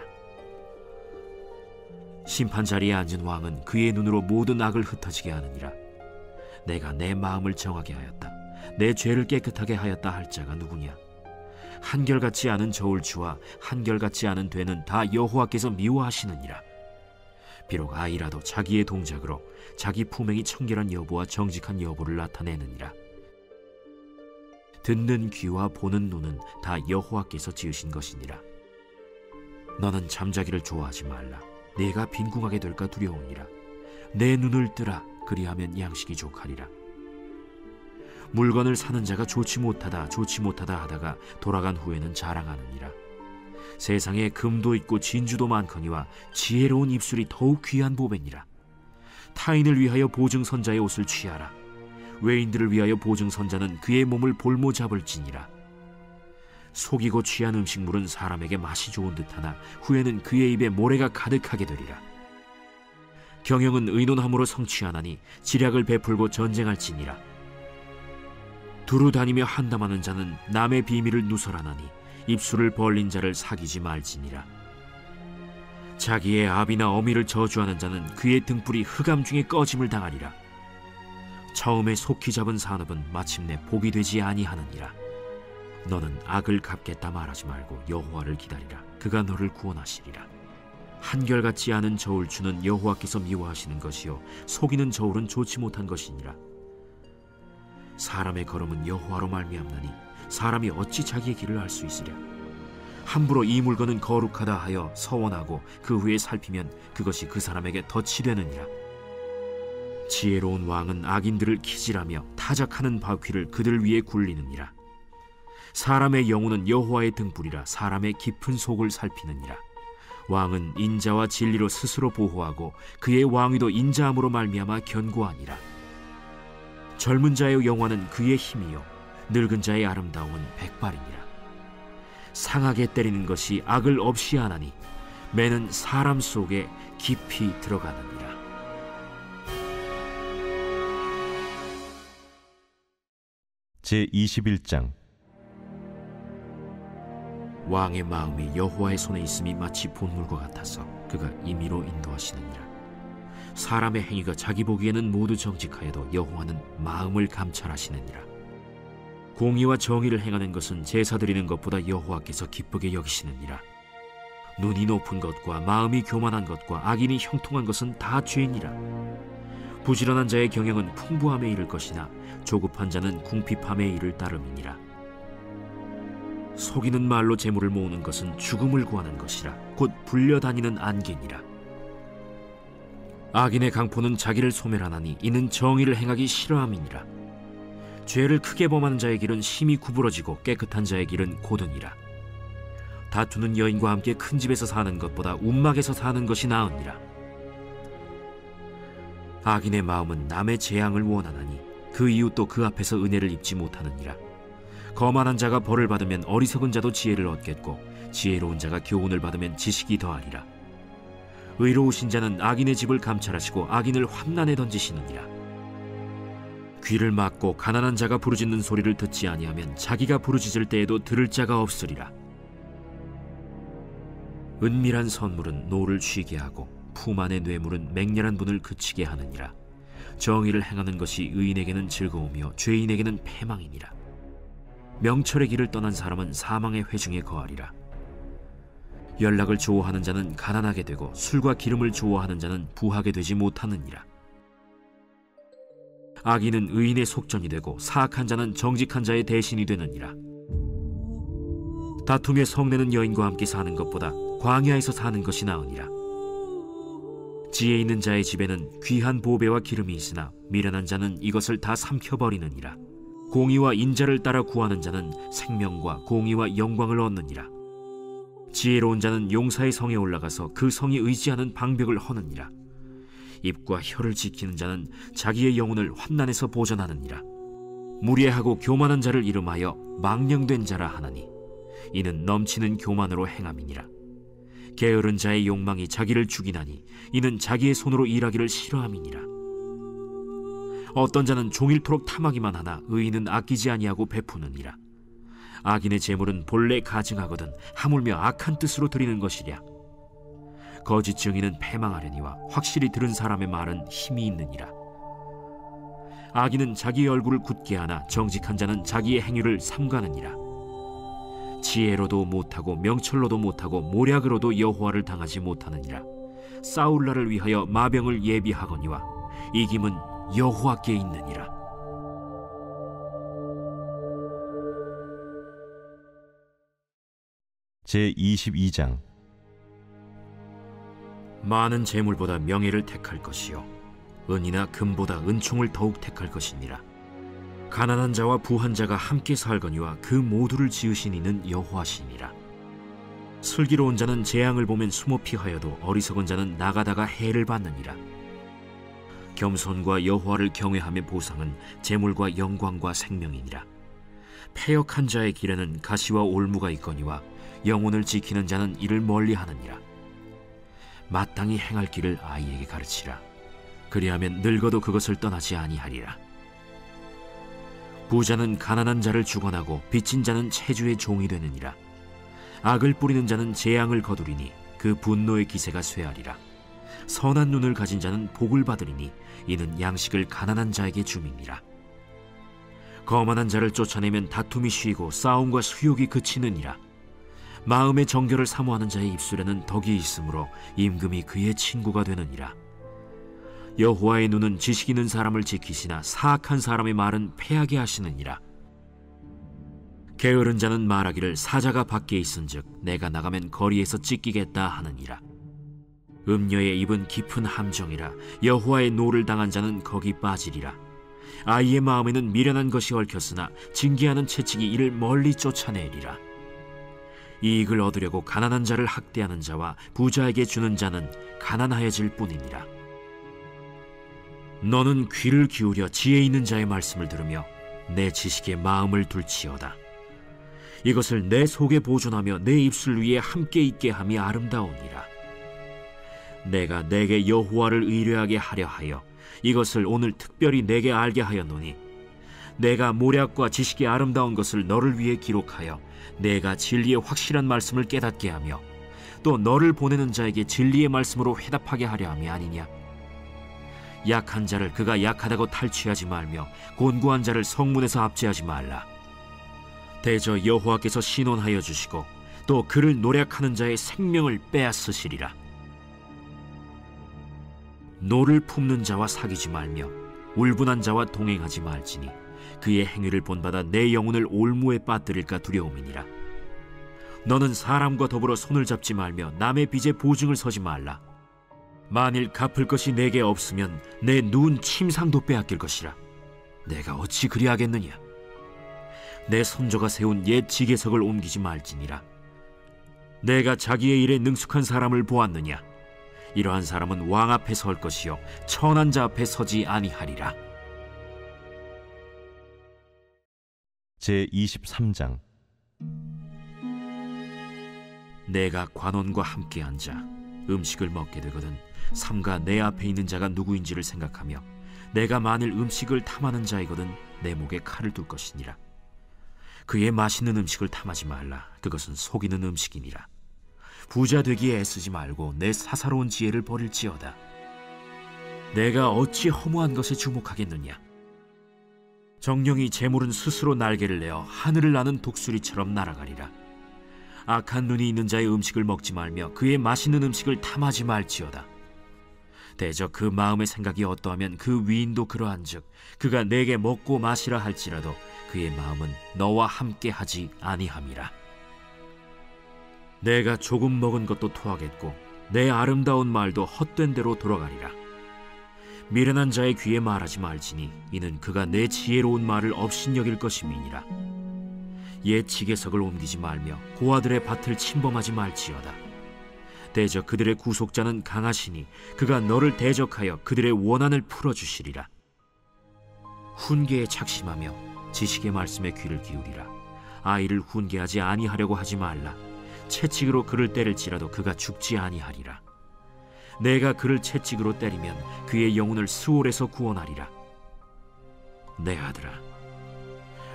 심판 자리에 앉은 왕은 그의 눈으로 모든 악을 흩어지게 하느니라. 내가 내 마음을 정하게 하였다. 내 죄를 깨끗하게 하였다 할 자가 누구냐. 한결같지 않은 저울추와 한결같지 않은 되는 다 여호와께서 미워하시느니라. 비록 아이라도 자기의 동작으로 자기 품행이 청결한 여부와 정직한 여부를 나타내느니라. 듣는 귀와 보는 눈은 다 여호와께서 지으신 것이니라. 너는 잠자기를 좋아하지 말라. 네가 빈궁하게 될까 두려우니라. 내 눈을 뜨라. 그리하면 양식이 족하리라. 물건을 사는 자가 좋지 못하다 하다가 돌아간 후에는 자랑하느니라. 세상에 금도 있고 진주도 많거니와 지혜로운 입술이 더욱 귀한 보배니라. 타인을 위하여 보증선자의 옷을 취하라. 외인들을 위하여 보증선자는 그의 몸을 볼모 잡을지니라. 속이고 취한 음식물은 사람에게 맛이 좋은 듯하나 후에는 그의 입에 모래가 가득하게 되리라. 경영은 의논함으로 성취하나니 지략을 베풀고 전쟁할지니라. 두루 다니며 한담하는 자는 남의 비밀을 누설하나니 입술을 벌린 자를 사귀지 말지니라. 자기의 아비나 어미를 저주하는 자는 그의 등불이 흑암 중에 꺼짐을 당하리라. 처음에 속히 잡은 산업은 마침내 복이 되지 아니하느니라. 너는 악을 갚겠다 말하지 말고 여호와를 기다리라. 그가 너를 구원하시리라. 한결같지 않은 저울추는 여호와께서 미워하시는 것이요 속이는 저울은 좋지 못한 것이니라. 사람의 걸음은 여호와로 말미암나니 사람이 어찌 자기의 길을 알 수 있으랴. 함부로 이 물건은 거룩하다 하여 서원하고 그 후에 살피면 그것이 그 사람에게 덫이 되느니라. 지혜로운 왕은 악인들을 기질하며 타작하는 바퀴를 그들 위에 굴리느니라. 사람의 영혼은 여호와의 등불이라 사람의 깊은 속을 살피느니라. 왕은 인자와 진리로 스스로 보호하고 그의 왕위도 인자함으로 말미암아 견고하니라. 젊은 자의 영화는 그의 힘이요 늙은 자의 아름다움은 백발이니라. 상하게 때리는 것이 악을 없이 하나니 매는 사람 속에 깊이 들어가느니라. 제21장. 왕의 마음이 여호와의 손에 있음이 마치 본물과 같아서 그가 임의로 인도하시느니라. 사람의 행위가 자기 보기에는 모두 정직하여도 여호와는 마음을 감찰하시느니라. 공의와 정의를 행하는 것은 제사 드리는 것보다 여호와께서 기쁘게 여기시느니라. 눈이 높은 것과 마음이 교만한 것과 악인이 형통한 것은 다 죄니라. 부지런한 자의 경영은 풍부함에 이를 것이나 조급한 자는 궁핍함에 이를 따름이니라. 속이는 말로 재물을 모으는 것은 죽음을 구하는 것이라 곧 불려다니는 안개니라. 악인의 강포는 자기를 소멸하나니 이는 정의를 행하기 싫어함이니라. 죄를 크게 범하는 자의 길은 심히 구부러지고 깨끗한 자의 길은 고드니라. 다투는 여인과 함께 큰 집에서 사는 것보다 움막에서 사는 것이 나으니라. 악인의 마음은 남의 재앙을 원하나니 그 이웃도 그 앞에서 은혜를 입지 못하느니라. 거만한 자가 벌을 받으면 어리석은 자도 지혜를 얻겠고 지혜로운 자가 교훈을 받으면 지식이 더하리라. 의로우신 자는 악인의 집을 감찰하시고 악인을 환난에 던지시느니라. 귀를 막고 가난한 자가 부르짖는 소리를 듣지 아니하면 자기가 부르짖을 때에도 들을 자가 없으리라. 은밀한 선물은 노를 쉬게 하고 품 안의 뇌물은 맹렬한 분을 그치게 하느니라. 정의를 행하는 것이 의인에게는 즐거우며 죄인에게는 패망이니라. 명철의 길을 떠난 사람은 사망의 회중에 거하리라. 연락을 좋아하는 자는 가난하게 되고 술과 기름을 좋아하는 자는 부하게 되지 못하느니라. 악인은 의인의 속전이 되고 사악한 자는 정직한 자의 대신이 되느니라. 다툼에 성내는 여인과 함께 사는 것보다 광야에서 사는 것이 나으니라. 지혜 있는 자의 집에는 귀한 보배와 기름이 있으나 미련한 자는 이것을 다 삼켜버리느니라. 공의와 인자를 따라 구하는 자는 생명과 공의와 영광을 얻느니라. 지혜로운 자는 용사의 성에 올라가서 그 성이 의지하는 방벽을 허느니라. 입과 혀를 지키는 자는 자기의 영혼을 환난에서 보전하느니라. 무례하고 교만한 자를 이름하여 망령된 자라 하나니 이는 넘치는 교만으로 행함이니라. 게으른 자의 욕망이 자기를 죽이나니 이는 자기의 손으로 일하기를 싫어함이니라. 어떤 자는 종일토록 탐하기만 하나 의인은 아끼지 아니하고 베푸느니라. 악인의 재물은 본래 가증하거든 하물며 악한 뜻으로 드리는 것이랴. 거짓 증인은 패망하려니와 확실히 들은 사람의 말은 힘이 있느니라. 악인은 자기의 얼굴을 굳게 하나 정직한 자는 자기의 행위를 삼가느니라. 지혜로도 못하고 명철로도 못하고 모략으로도 여호와를 당하지 못하느니라. 싸울 날을 위하여 마병을 예비하거니와 이김은 여호와께 있느니라. 제22장. 많은 재물보다 명예를 택할 것이요 은이나 금보다 은총을 더욱 택할 것이니라. 가난한 자와 부한 자가 함께 살거니와 그 모두를 지으신 이는 여호와시니라. 슬기로운 자는 재앙을 보면 숨어 피하여도 어리석은 자는 나가다가 해를 받느니라. 겸손과 여호와를 경외함의 보상은 재물과 영광과 생명이니라. 패역한 자의 길에는 가시와 올무가 있거니와 영혼을 지키는 자는 이를 멀리하느니라. 마땅히 행할 길을 아이에게 가르치라. 그리하면 늙어도 그것을 떠나지 아니하리라. 부자는 가난한 자를 주관하고 빚진 자는 체주의 종이 되느니라. 악을 뿌리는 자는 재앙을 거두리니 그 분노의 기세가 쇠하리라. 선한 눈을 가진 자는 복을 받으리니 이는 양식을 가난한 자에게 줌이니라. 거만한 자를 쫓아내면 다툼이 쉬고 싸움과 수욕이 그치느니라. 마음의 정결을 사모하는 자의 입술에는 덕이 있으므로 임금이 그의 친구가 되느니라. 여호와의 눈은 지식 있는 사람을 지키시나 사악한 사람의 말은 패하게 하시느니라. 게으른 자는 말하기를 사자가 밖에 있은즉 내가 나가면 거리에서 찢기겠다 하느니라. 음녀의 입은 깊은 함정이라. 여호와의 노를 당한 자는 거기 빠지리라. 아이의 마음에는 미련한 것이 얽혔으나 징계하는 채찍이 이를 멀리 쫓아내리라. 이익을 얻으려고 가난한 자를 학대하는 자와 부자에게 주는 자는 가난하여질 뿐이니라. 너는 귀를 기울여 지혜 있는 자의 말씀을 들으며 내 지식에 마음을 둘지어다. 이것을 내 속에 보존하며 내 입술 위에 함께 있게 함이 아름다우니라. 내가 내게 여호와를 의뢰하게 하려 하여 이것을 오늘 특별히 내게 알게 하였노니 내가 모략과 지식이 아름다운 것을 너를 위해 기록하여 내가 진리의 확실한 말씀을 깨닫게 하며 또 너를 보내는 자에게 진리의 말씀으로 회답하게 하려 함이 아니냐. 약한 자를 그가 약하다고 탈취하지 말며 곤고한 자를 성문에서 압제하지 말라. 대저 여호와께서 신원하여 주시고 또 그를 노략하는 자의 생명을 빼앗으시리라. 노를 품는 자와 사귀지 말며 울분한 자와 동행하지 말지니 그의 행위를 본받아 내 영혼을 올무에 빠뜨릴까 두려움이니라. 너는 사람과 더불어 손을 잡지 말며 남의 빚에 보증을 서지 말라. 만일 갚을 것이 내게 없으면 내 누운 침상도 빼앗길 것이라. 내가 어찌 그리하겠느냐. 내 손조가 세운 옛 지게석을 옮기지 말지니라. 내가 자기의 일에 능숙한 사람을 보았느냐. 이러한 사람은 왕 앞에 설 것이요 천한 자 앞에 서지 아니하리라. 제23장. 내가 관원과 함께 앉아 음식을 먹게 되거든 삼가 내 앞에 있는 자가 누구인지를 생각하며 내가 만일 음식을 탐하는 자이거든 내 목에 칼을 둘 것이니라. 그의 맛있는 음식을 탐하지 말라. 그것은 속이는 음식이니라. 부자 되기에 애쓰지 말고 내 사사로운 지혜를 버릴지어다. 내가 어찌 허무한 것에 주목하겠느냐. 정령이 재물은 스스로 날개를 내어 하늘을 나는 독수리처럼 날아가리라. 악한 눈이 있는 자의 음식을 먹지 말며 그의 맛있는 음식을 탐하지 말지어다. 대저 그 마음의 생각이 어떠하면 그 위인도 그러한즉 그가 내게 먹고 마시라 할지라도 그의 마음은 너와 함께 하지 아니함이라. 내가 조금 먹은 것도 토하겠고 내 아름다운 말도 헛된 대로 돌아가리라. 미련한 자의 귀에 말하지 말지니 이는 그가 내 지혜로운 말을 업신여길 것임이니라. 옛 지게석을 옮기지 말며 고아들의 밭을 침범하지 말지어다. 대저 그들의 구속자는 강하시니 그가 너를 대적하여 그들의 원한을 풀어주시리라. 훈계에 착심하며 지식의 말씀에 귀를 기울이라. 아이를 훈계하지 아니하려고 하지 말라. 채찍으로 그를 때릴지라도 그가 죽지 아니하리라. 내가 그를 채찍으로 때리면 그의 영혼을 스올에서 구원하리라. 내 아들아,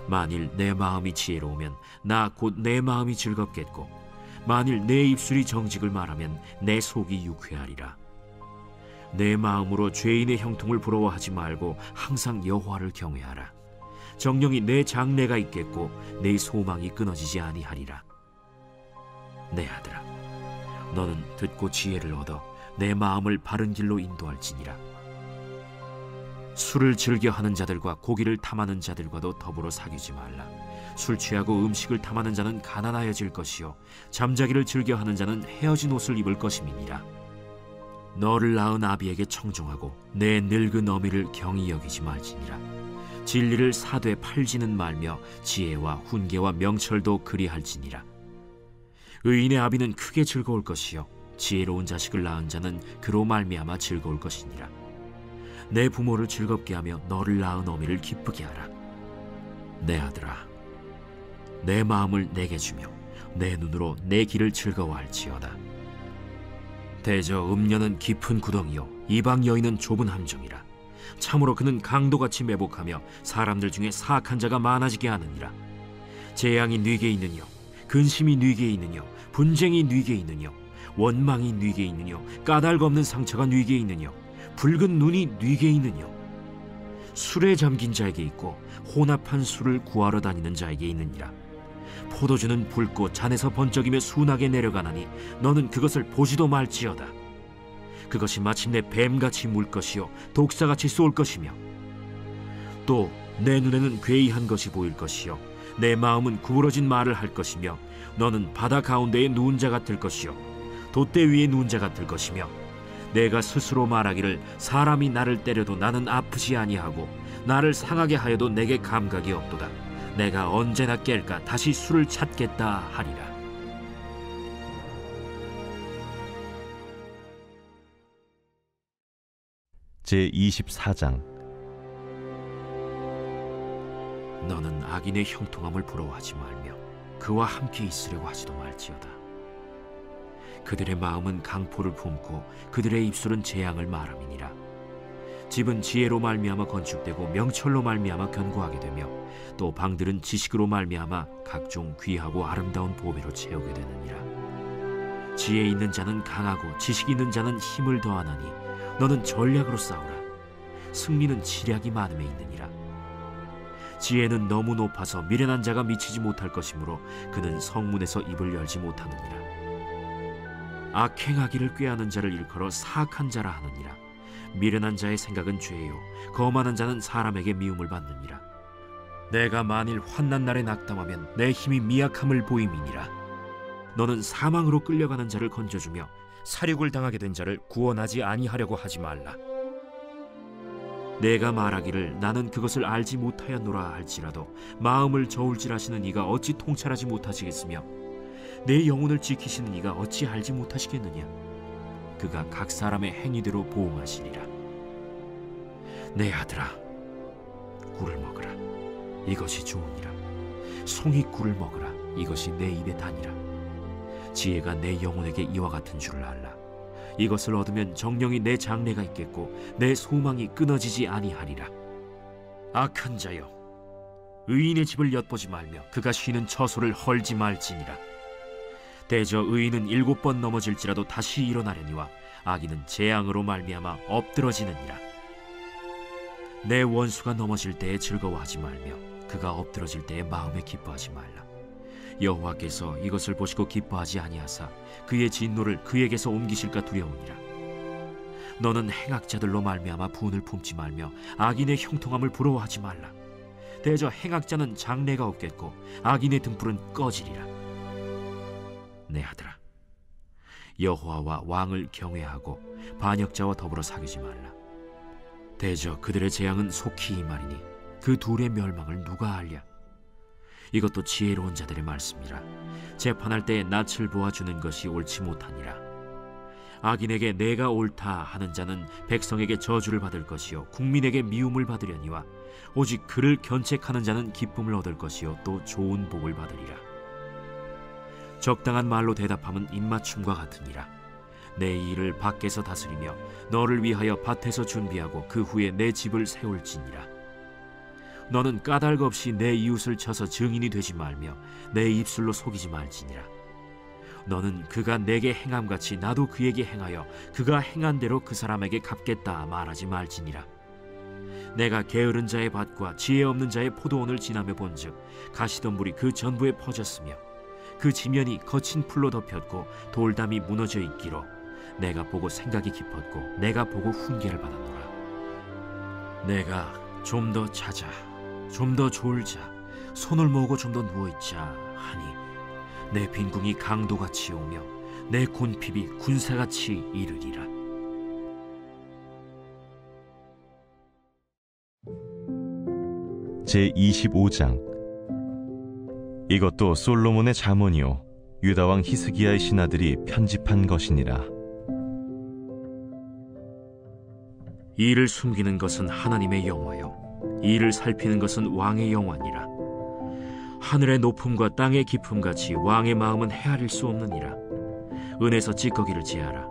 만일 내 마음이 지혜로우면 나 곧 내 마음이 즐겁겠고 만일 내 입술이 정직을 말하면 내 속이 유쾌하리라. 내 마음으로 죄인의 형통을 부러워하지 말고 항상 여호와를 경외하라. 정령이 내 장래가 있겠고 내 소망이 끊어지지 아니하리라. 내 아들아, 너는 듣고 지혜를 얻어 내 마음을 바른 길로 인도할지니라. 술을 즐겨 하는 자들과 고기를 탐하는 자들과도 더불어 사귀지 말라. 술 취하고 음식을 탐하는 자는 가난하여질 것이요 잠자기를 즐겨 하는 자는 헤어진 옷을 입을 것임이니라. 너를 낳은 아비에게 청종하고 내 늙은 어미를 경히 여기지 말지니라. 진리를 사되 팔지는 말며 지혜와 훈계와 명철도 그리할지니라. 의인의 아비는 크게 즐거울 것이요 지혜로운 자식을 낳은 자는 그로 말미암아 즐거울 것이니라. 내 부모를 즐겁게 하며 너를 낳은 어미를 기쁘게 하라. 내 아들아, 내 마음을 내게 주며 내 눈으로 내 길을 즐거워할지어다. 대저 음녀는 깊은 구덩이요 이방 여인은 좁은 함정이라. 참으로 그는 강도같이 매복하며 사람들 중에 사악한 자가 많아지게 하느니라. 재앙이 네게 있느뇨, 근심이 네게 있느뇨, 분쟁이 네게 있느뇨, 원망이 네게 있느뇨, 까닭 없는 상처가 네게 있느뇨, 붉은 눈이 네게 있느뇨. 술에 잠긴 자에게 있고 혼합한 술을 구하러 다니는 자에게 있느니라. 포도주는 붉고 잔에서 번쩍이며 순하게 내려가나니 너는 그것을 보지도 말지어다. 그것이 마침내 뱀같이 물 것이요 독사같이 쏠 것이며, 또 내 눈에는 괴이한 것이 보일 것이요 내 마음은 구부러진 말을 할 것이며, 너는 바다 가운데에 누운 자 같을 것이요 돛대 위에 누운 자 같을 것이며, 내가 스스로 말하기를 사람이 나를 때려도 나는 아프지 아니하고 나를 상하게 하여도 내게 감각이 없도다. 내가 언제나 깰까 다시 술을 찾겠다 하리라. 제24장. 너는 악인의 형통함을 부러워하지 말며 그와 함께 있으려고 하지도 말지어다. 그들의 마음은 강포를 품고 그들의 입술은 재앙을 말함이니라. 집은 지혜로 말미암아 건축되고 명철로 말미암아 견고하게 되며, 또 방들은 지식으로 말미암아 각종 귀하고 아름다운 보배로 채우게 되느니라. 지혜 있는 자는 강하고 지식 있는 자는 힘을 더하나니 너는 전략으로 싸우라. 승리는 지략이 많음에 있느니라. 지혜는 너무 높아서 미련한 자가 미치지 못할 것이므로 그는 성문에서 입을 열지 못하느니라. 악행하기를 꾀하는 자를 일컬어 사악한 자라 하느니라. 미련한 자의 생각은 죄요 거만한 자는 사람에게 미움을 받느니라. 내가 만일 환난 날에 낙담하면 내 힘이 미약함을 보임이니라. 너는 사망으로 끌려가는 자를 건져주며 살육을 당하게 된 자를 구원하지 아니하려고 하지 말라. 내가 말하기를 나는 그것을 알지 못하였노라 할지라도 마음을 저울질하시는 이가 어찌 통찰하지 못하시겠으며, 내 영혼을 지키시는 이가 어찌 알지 못하시겠느냐. 그가 각 사람의 행위대로 보응하시리라. 내 아들아, 꿀을 먹으라. 이것이 좋으니라. 송이 꿀을 먹으라. 이것이 내 입에 다니라. 지혜가 내 영혼에게 이와 같은 줄을 알라. 이것을 얻으면 정령이 내 장래가 있겠고 내 소망이 끊어지지 아니하리라. 악한 자여, 의인의 집을 엿보지 말며 그가 쉬는 처소를 헐지 말지니라. 대저 의인은 7번 넘어질지라도 다시 일어나려니와 악인은 재앙으로 말미암아 엎드러지느니라. 내 원수가 넘어질 때에 즐거워하지 말며 그가 엎드러질 때에 마음에 기뻐하지 말라. 여호와께서 이것을 보시고 기뻐하지 아니하사 그의 진노를 그에게서 옮기실까 두려우니라. 너는 행악자들로 말미암아 분을 품지 말며 악인의 형통함을 부러워하지 말라. 대저 행악자는 장래가 없겠고 악인의 등불은 꺼지리라. 내 아들아, 여호와와 왕을 경외하고 반역자와 더불어 사귀지 말라. 대저 그들의 재앙은 속히 임하리니 그 둘의 멸망을 누가 알랴. 이것도 지혜로운 자들의 말씀이라. 재판할 때에 낯을 보아주는 것이 옳지 못하니라. 악인에게 내가 옳다 하는 자는 백성에게 저주를 받을 것이요 국민에게 미움을 받으려니와, 오직 그를 견책하는 자는 기쁨을 얻을 것이요 또 좋은 복을 받으리라. 적당한 말로 대답함은 입맞춤과 같으니라. 내 일을 밖에서 다스리며 너를 위하여 밭에서 준비하고 그 후에 내 집을 세울지니라. 너는 까닭 없이 내 이웃을 쳐서 증인이 되지 말며 내 입술로 속이지 말지니라. 너는 그가 내게 행함같이 나도 그에게 행하여 그가 행한 대로 그 사람에게 갚겠다 말하지 말지니라. 내가 게으른 자의 밭과 지혜 없는 자의 포도원을 지나며 본즉 가시덤불이 그 전부에 퍼졌으며 그 지면이 거친 풀로 덮였고 돌담이 무너져 있기로 내가 보고 생각이 깊었고 내가 보고 훈계를 받았노라. 내가 좀 더 자자, 좀 더 졸자, 손을 모으고 좀 더 누워있자 하니 내 빈궁이 강도같이 오며 내 곤핍이 군사같이 이르리라. 제25장. 이것도 솔로몬의 잠언이요 유다 왕 히스기야의 신하들이 편집한 것이니라. 이를 숨기는 것은 하나님의 영화요 이를 살피는 것은 왕의 영화니라. 하늘의 높음과 땅의 깊음같이 왕의 마음은 헤아릴 수 없느니라. 은에서 찌꺼기를 제하라.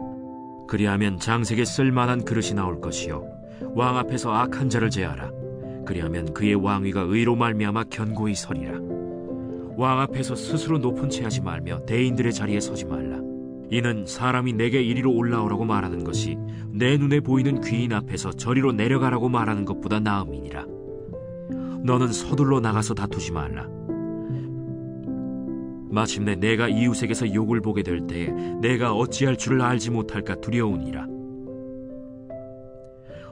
그리하면 장색에 쓸만한 그릇이 나올 것이요 왕 앞에서 악한 자를 제하라. 그리하면 그의 왕위가 의로 말미암아 견고히 서리라. 왕 앞에서 스스로 높은 채 하지 말며 대인들의 자리에 서지 말라. 이는 사람이 내게 이리로 올라오라고 말하는 것이 내 눈에 보이는 귀인 앞에서 저리로 내려가라고 말하는 것보다 나음이니라. 너는 서둘러 나가서 다투지 말라. 마침내 내가 이웃에게서 욕을 보게 될 때에 내가 어찌할 줄을 알지 못할까 두려우니라.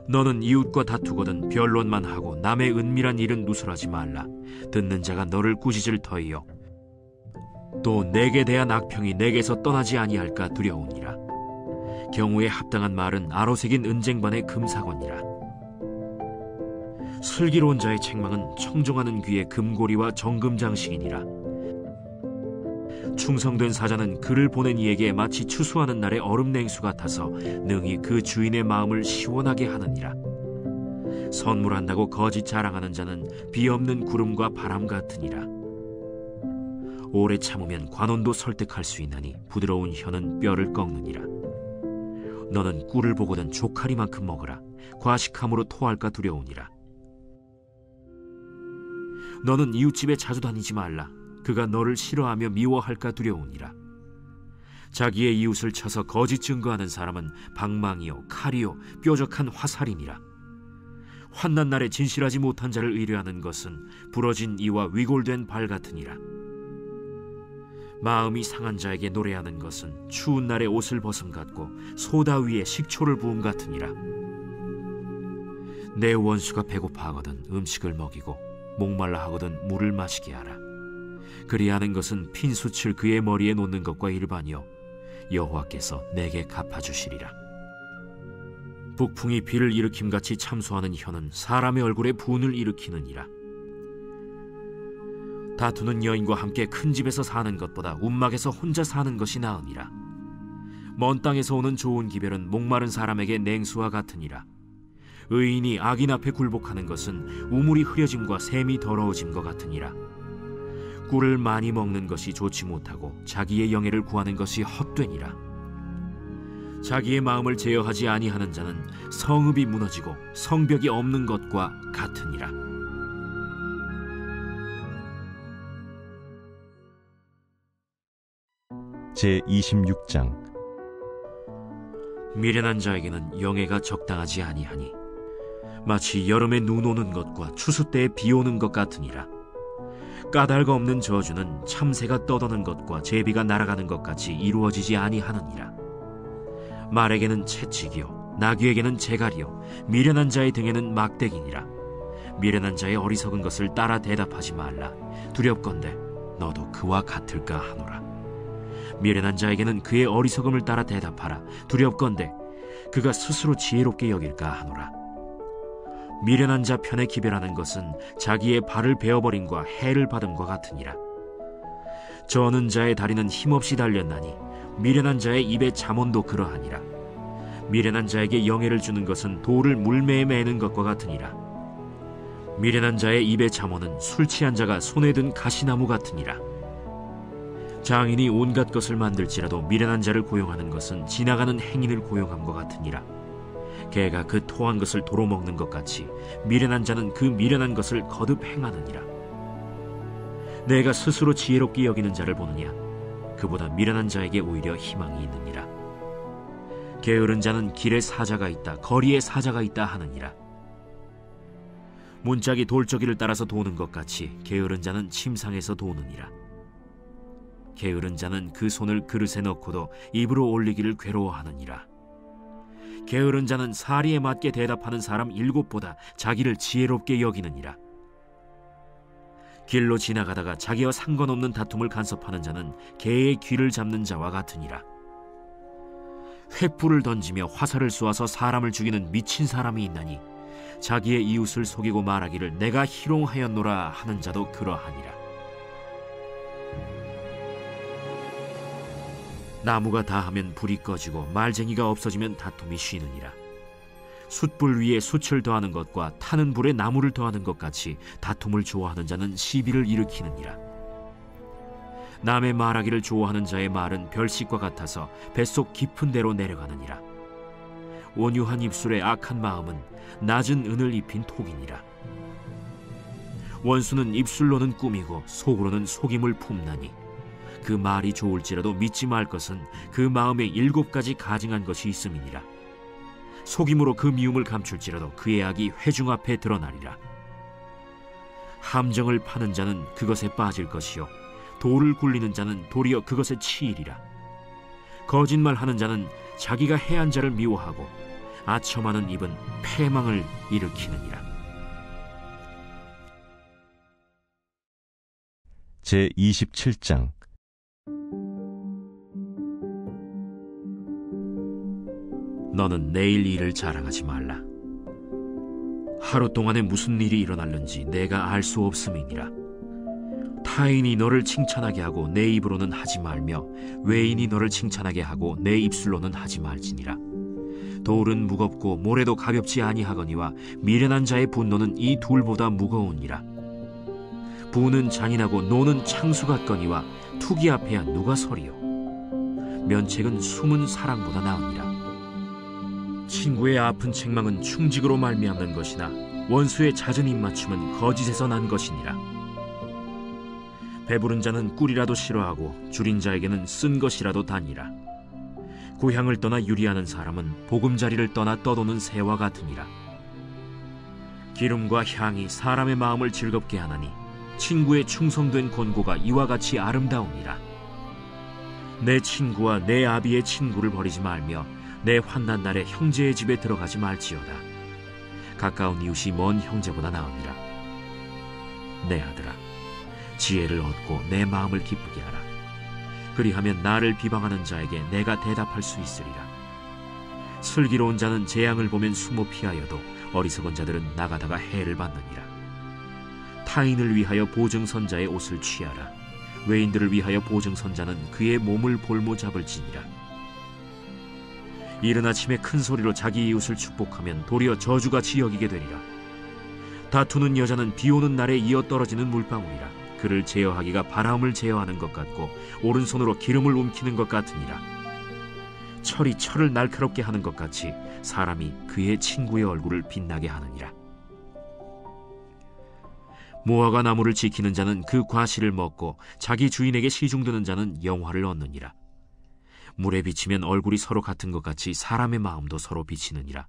너는 이웃과 다투거든 변론만 하고 남의 은밀한 일은 누설하지 말라. 듣는 자가 너를 꾸짖을 터이요 또 내게 대한 악평이 내게서 떠나지 아니할까 두려우니라. 경우에 합당한 말은 아로새긴 은쟁반의 금사건이라. 슬기로운 자의 책망은 청종하는 귀의 금고리와 정금장식이니라. 충성된 사자는 그를 보낸 이에게 마치 추수하는 날의 얼음 냉수 같아서 능히 그 주인의 마음을 시원하게 하느니라. 선물한다고 거짓 자랑하는 자는 비 없는 구름과 바람 같으니라. 오래 참으면 관원도 설득할 수 있나니 부드러운 혀는 뼈를 꺾느니라. 너는 꿀을 보거든 조카리만큼 먹으라. 과식함으로 토할까 두려우니라. 너는 이웃집에 자주 다니지 말라. 그가 너를 싫어하며 미워할까 두려우니라. 자기의 이웃을 쳐서 거짓 증거하는 사람은 방망이요 칼이요 뾰족한 화살이니라. 환난 날에 진실하지 못한 자를 의뢰하는 것은 부러진 이와 위골된 발 같으니라. 마음이 상한 자에게 노래하는 것은 추운 날에 옷을 벗음 같고 소다 위에 식초를 부음 같으니라. 내 원수가 배고파하거든 음식을 먹이고 목말라 하거든 물을 마시게 하라. 그리하는 것은 핀숯을 그의 머리에 놓는 것과 일반이요 여호와께서 내게 갚아주시리라. 북풍이 비를 일으킴같이 참소하는 혀는 사람의 얼굴에 분을 일으키느니라. 다투는 여인과 함께 큰 집에서 사는 것보다 움막에서 혼자 사는 것이 나으니라. 먼 땅에서 오는 좋은 기별은 목마른 사람에게 냉수와 같으니라. 의인이 악인 앞에 굴복하는 것은 우물이 흐려짐과 샘이 더러워짐과 같으니라. 꿀을 많이 먹는 것이 좋지 못하고 자기의 영예를 구하는 것이 헛되니라. 자기의 마음을 제어하지 아니하는 자는 성읍이 무너지고 성벽이 없는 것과 같으니라. 제26장. 미련한 자에게는 영예가 적당하지 아니하니 마치 여름에 눈 오는 것과 추수 때에 비 오는 것 같으니라. 까닭 없는 저주는 참새가 떠도는 것과 제비가 날아가는 것 같이 이루어지지 아니하느니라. 말에게는 채찍이요 나귀에게는 재갈이요 미련한 자의 등에는 막대기니라. 미련한 자의 어리석은 것을 따라 대답하지 말라. 두렵건대 너도 그와 같을까 하노라. 미련한 자에게는 그의 어리석음을 따라 대답하라. 두렵건대 그가 스스로 지혜롭게 여길까 하노라. 미련한 자 편에 기별하는 것은 자기의 발을 베어버림과 해를 받음과 같으니라. 저는 자의 다리는 힘없이 달렸나니 미련한 자의 입에 잠언도 그러하니라. 미련한 자에게 영예를 주는 것은 돌을 물매에 매는 것과 같으니라. 미련한 자의 입에 잠언은 술 취한 자가 손에 든 가시나무 같으니라. 장인이 온갖 것을 만들지라도 미련한 자를 고용하는 것은 지나가는 행인을 고용함과 같으니라. 개가 그 토한 것을 도로 먹는 것 같이 미련한 자는 그 미련한 것을 거듭 행하느니라. 내가 스스로 지혜롭게 여기는 자를 보느냐? 그보다 미련한 자에게 오히려 희망이 있느니라. 게으른 자는 길에 사자가 있다 거리에 사자가 있다 하느니라. 문짝이 돌저기를 따라서 도는 것 같이 게으른 자는 침상에서 도느니라. 게으른 자는 그 손을 그릇에 넣고도 입으로 올리기를 괴로워하느니라. 게으른 자는 사리에 맞게 대답하는 사람 7보다 자기를 지혜롭게 여기느니라. 길로 지나가다가 자기와 상관없는 다툼을 간섭하는 자는 개의 귀를 잡는 자와 같으니라. 횃불을 던지며 화살을 쏘아서 사람을 죽이는 미친 사람이 있나니 자기의 이웃을 속이고 말하기를 내가 희롱하였노라 하는 자도 그러하니라. 나무가 다하면 불이 꺼지고 말쟁이가 없어지면 다툼이 쉬느니라. 숯불 위에 숯을 더하는 것과 타는 불에 나무를 더하는 것 같이 다툼을 좋아하는 자는 시비를 일으키느니라. 남의 말하기를 좋아하는 자의 말은 별식과 같아서 뱃속 깊은 데로 내려가느니라. 온유한 입술에 악한 마음은 낮은 은을 입힌 톡이니라. 원수는 입술로는 꾸미고 속으로는 속임을 품나니 그 말이 좋을지라도 믿지 말 것은 그 마음에 7가지 가증한 것이 있음이니라. 속임으로 그 미움을 감출지라도 그의 악이 회중 앞에 드러나리라. 함정을 파는 자는 그것에 빠질 것이요 돌을 굴리는 자는 도리어 그것에 치이리라. 거짓말하는 자는 자기가 해한 자를 미워하고 아첨하는 입은 패망을 일으키느니라. 제27장 너는 내일 일을 자랑하지 말라. 하루 동안에 무슨 일이 일어날는지 내가 알 수 없음이니라. 타인이 너를 칭찬하게 하고 내 입으로는 하지 말며 외인이 너를 칭찬하게 하고 내 입술로는 하지 말지니라. 돌은 무겁고 모래도 가볍지 아니하거니와 미련한 자의 분노는 이 둘보다 무거우니라. 부는 잔인하고 노는 창수 같거니와 투기 앞에야 누가 서리요. 면책은 숨은 사랑보다 나으니라. 친구의 아픈 책망은 충직으로 말미암는 것이나 원수의 잦은 입맞춤은 거짓에서 난 것이니라. 배부른 자는 꿀이라도 싫어하고 줄인 자에게는 쓴 것이라도 다니라. 고향을 떠나 유리하는 사람은 보금자리를 떠나 떠도는 새와 같으니라. 기름과 향이 사람의 마음을 즐겁게 하나니 친구의 충성된 권고가 이와 같이 아름다우니라. 내 친구와 내 아비의 친구를 버리지 말며 내 환난 날에 형제의 집에 들어가지 말지어다. 가까운 이웃이 먼 형제보다 나으니라. 내 아들아, 지혜를 얻고 내 마음을 기쁘게 하라. 그리하면 나를 비방하는 자에게 내가 대답할 수 있으리라. 슬기로운 자는 재앙을 보면 숨어 피하여도 어리석은 자들은 나가다가 해를 받느니라. 타인을 위하여 보증선자의 옷을 취하라. 외인들을 위하여 보증선자는 그의 몸을 볼모 잡을지니라. 이른 아침에 큰 소리로 자기 이웃을 축복하면 도리어 저주같이 여기게 되리라. 다투는 여자는 비 오는 날에 이어 떨어지는 물방울이라. 그를 제어하기가 바람을 제어하는 것 같고 오른손으로 기름을 움키는 것 같으니라. 철이 철을 날카롭게 하는 것 같이 사람이 그의 친구의 얼굴을 빛나게 하느니라. 무화과 나무를 지키는 자는 그 과실을 먹고 자기 주인에게 시중드는 자는 영화를 얻느니라. 물에 비치면 얼굴이 서로 같은 것 같이 사람의 마음도 서로 비치느니라.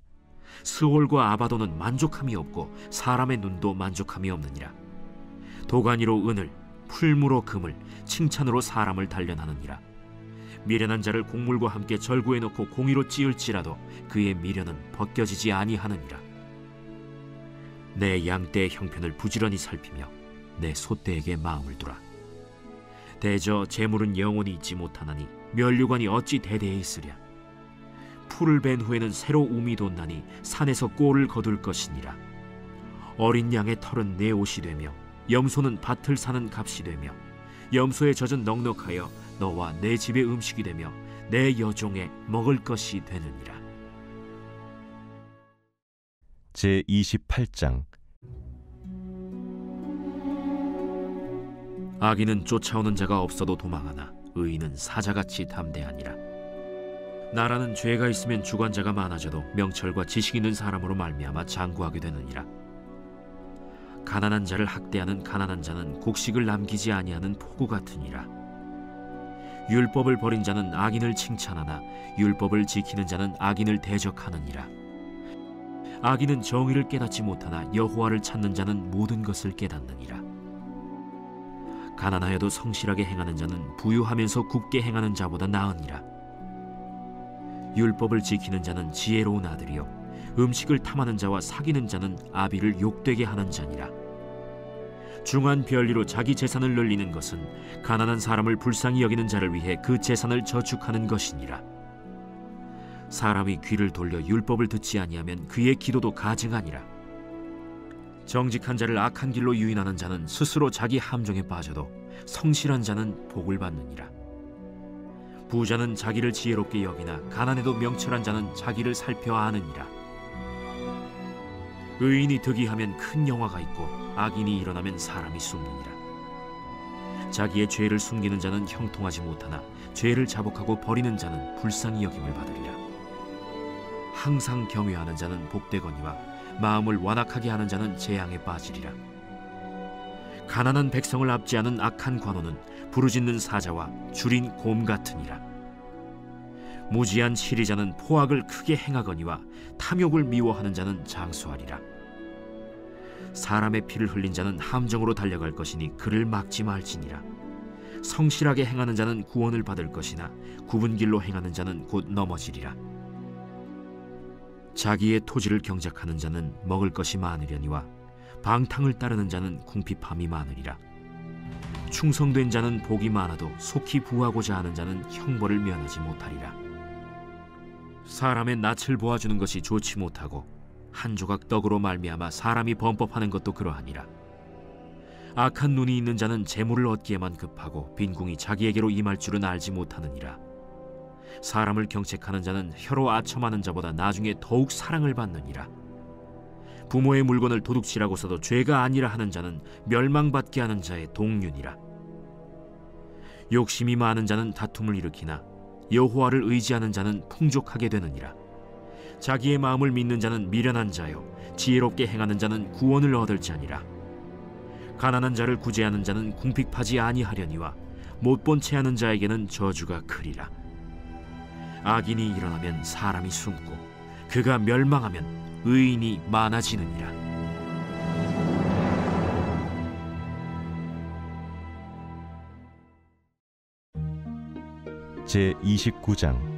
스올과 아바도는 만족함이 없고 사람의 눈도 만족함이 없느니라. 도가니로 은을, 풀무로 금을, 칭찬으로 사람을 단련하느니라. 미련한 자를 곡물과 함께 절구해 놓고 공의로 찌을지라도 그의 미련은 벗겨지지 아니하느니라. 내 양떼의 형편을 부지런히 살피며 내 소떼에게 마음을 두라. 대저 재물은 영원히 있지 못하나니 면류관이 어찌 대대에 있으랴. 풀을 벤 후에는 새로 움이 돋나니 산에서 꼴을 거둘 것이니라. 어린 양의 털은 내 옷이 되며 염소는 밭을 사는 값이 되며 염소의 젖은 넉넉하여 너와 내 집의 음식이 되며 내 여종의 먹을 것이 되느니라. 제28장 악인은 쫓아오는 자가 없어도 도망하나 의인은 사자같이 담대하니라. 나라는 죄가 있으면 주관자가 많아져도 명철과 지식 있는 사람으로 말미암아 장구하게 되느니라. 가난한 자를 학대하는 가난한 자는 곡식을 남기지 아니하는 포구 같으니라. 율법을 버린 자는 악인을 칭찬하나 율법을 지키는 자는 악인을 대적하느니라. 악인은 정의를 깨닫지 못하나 여호와를 찾는 자는 모든 것을 깨닫느니라. 가난하여도 성실하게 행하는 자는 부유하면서 굽게 행하는 자보다 나으니라. 율법을 지키는 자는 지혜로운 아들이요 음식을 탐하는 자와 사귀는 자는 아비를 욕되게 하는 자니라. 중한 별리로 자기 재산을 늘리는 것은 가난한 사람을 불쌍히 여기는 자를 위해 그 재산을 저축하는 것이니라. 사람이 귀를 돌려 율법을 듣지 아니하면 그의 기도도 가증하니라. 정직한 자를 악한 길로 유인하는 자는 스스로 자기 함정에 빠져도 성실한 자는 복을 받느니라. 부자는 자기를 지혜롭게 여기나 가난해도 명철한 자는 자기를 살펴 아느니라. 의인이 득이하면 큰 영화가 있고 악인이 일어나면 사람이 숨느니라. 자기의 죄를 숨기는 자는 형통하지 못하나 죄를 자복하고 버리는 자는 불쌍히 여김을 받으리라. 항상 경외하는 자는 복되거니와 마음을 완악하게 하는 자는 재앙에 빠지리라. 가난한 백성을 압제하는 악한 관원은 부르짖는 사자와 줄인 곰 같으니라. 무지한 치리자는 포악을 크게 행하거니와 탐욕을 미워하는 자는 장수하리라. 사람의 피를 흘린 자는 함정으로 달려갈 것이니 그를 막지 말지니라. 성실하게 행하는 자는 구원을 받을 것이나 굽은 길로 행하는 자는 곧 넘어지리라. 자기의 토지를 경작하는 자는 먹을 것이 많으려니와 방탕을 따르는 자는 궁핍함이 많으리라. 충성된 자는 복이 많아도 속히 부하고자 하는 자는 형벌을 면하지 못하리라. 사람의 낯을 보아주는 것이 좋지 못하고 한 조각 떡으로 말미암아 사람이 범법하는 것도 그러하니라. 악한 눈이 있는 자는 재물을 얻기에만 급하고 빈궁이 자기에게로 임할 줄은 알지 못하느니라. 사람을 경책하는 자는 혀로 아첨하는 자보다 나중에 더욱 사랑을 받느니라. 부모의 물건을 도둑질하고서도 죄가 아니라 하는 자는 멸망받게 하는 자의 동륜이라. 욕심이 많은 자는 다툼을 일으키나 여호와를 의지하는 자는 풍족하게 되느니라. 자기의 마음을 믿는 자는 미련한 자요 지혜롭게 행하는 자는 구원을 얻을 자니라. 가난한 자를 구제하는 자는 궁핍하지 아니하려니와 못본 채하는 자에게는 저주가 크리라. 악인이 일어나면 사람이 숨고 그가 멸망하면 의인이 많아지느니라. 제29장.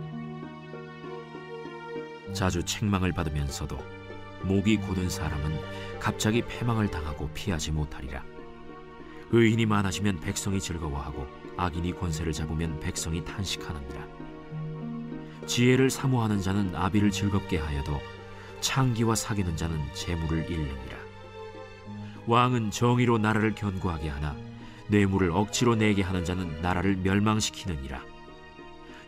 자주 책망을 받으면서도 목이 곧은 사람은 갑자기 패망을 당하고 피하지 못하리라. 의인이 많아지면 백성이 즐거워하고 악인이 권세를 잡으면 백성이 탄식하느니라. 지혜를 사모하는 자는 아비를 즐겁게 하여도 창기와 사귀는 자는 재물을 잃느니라. 왕은 정의로 나라를 견고하게 하나 뇌물을 억지로 내게 하는 자는 나라를 멸망시키느니라.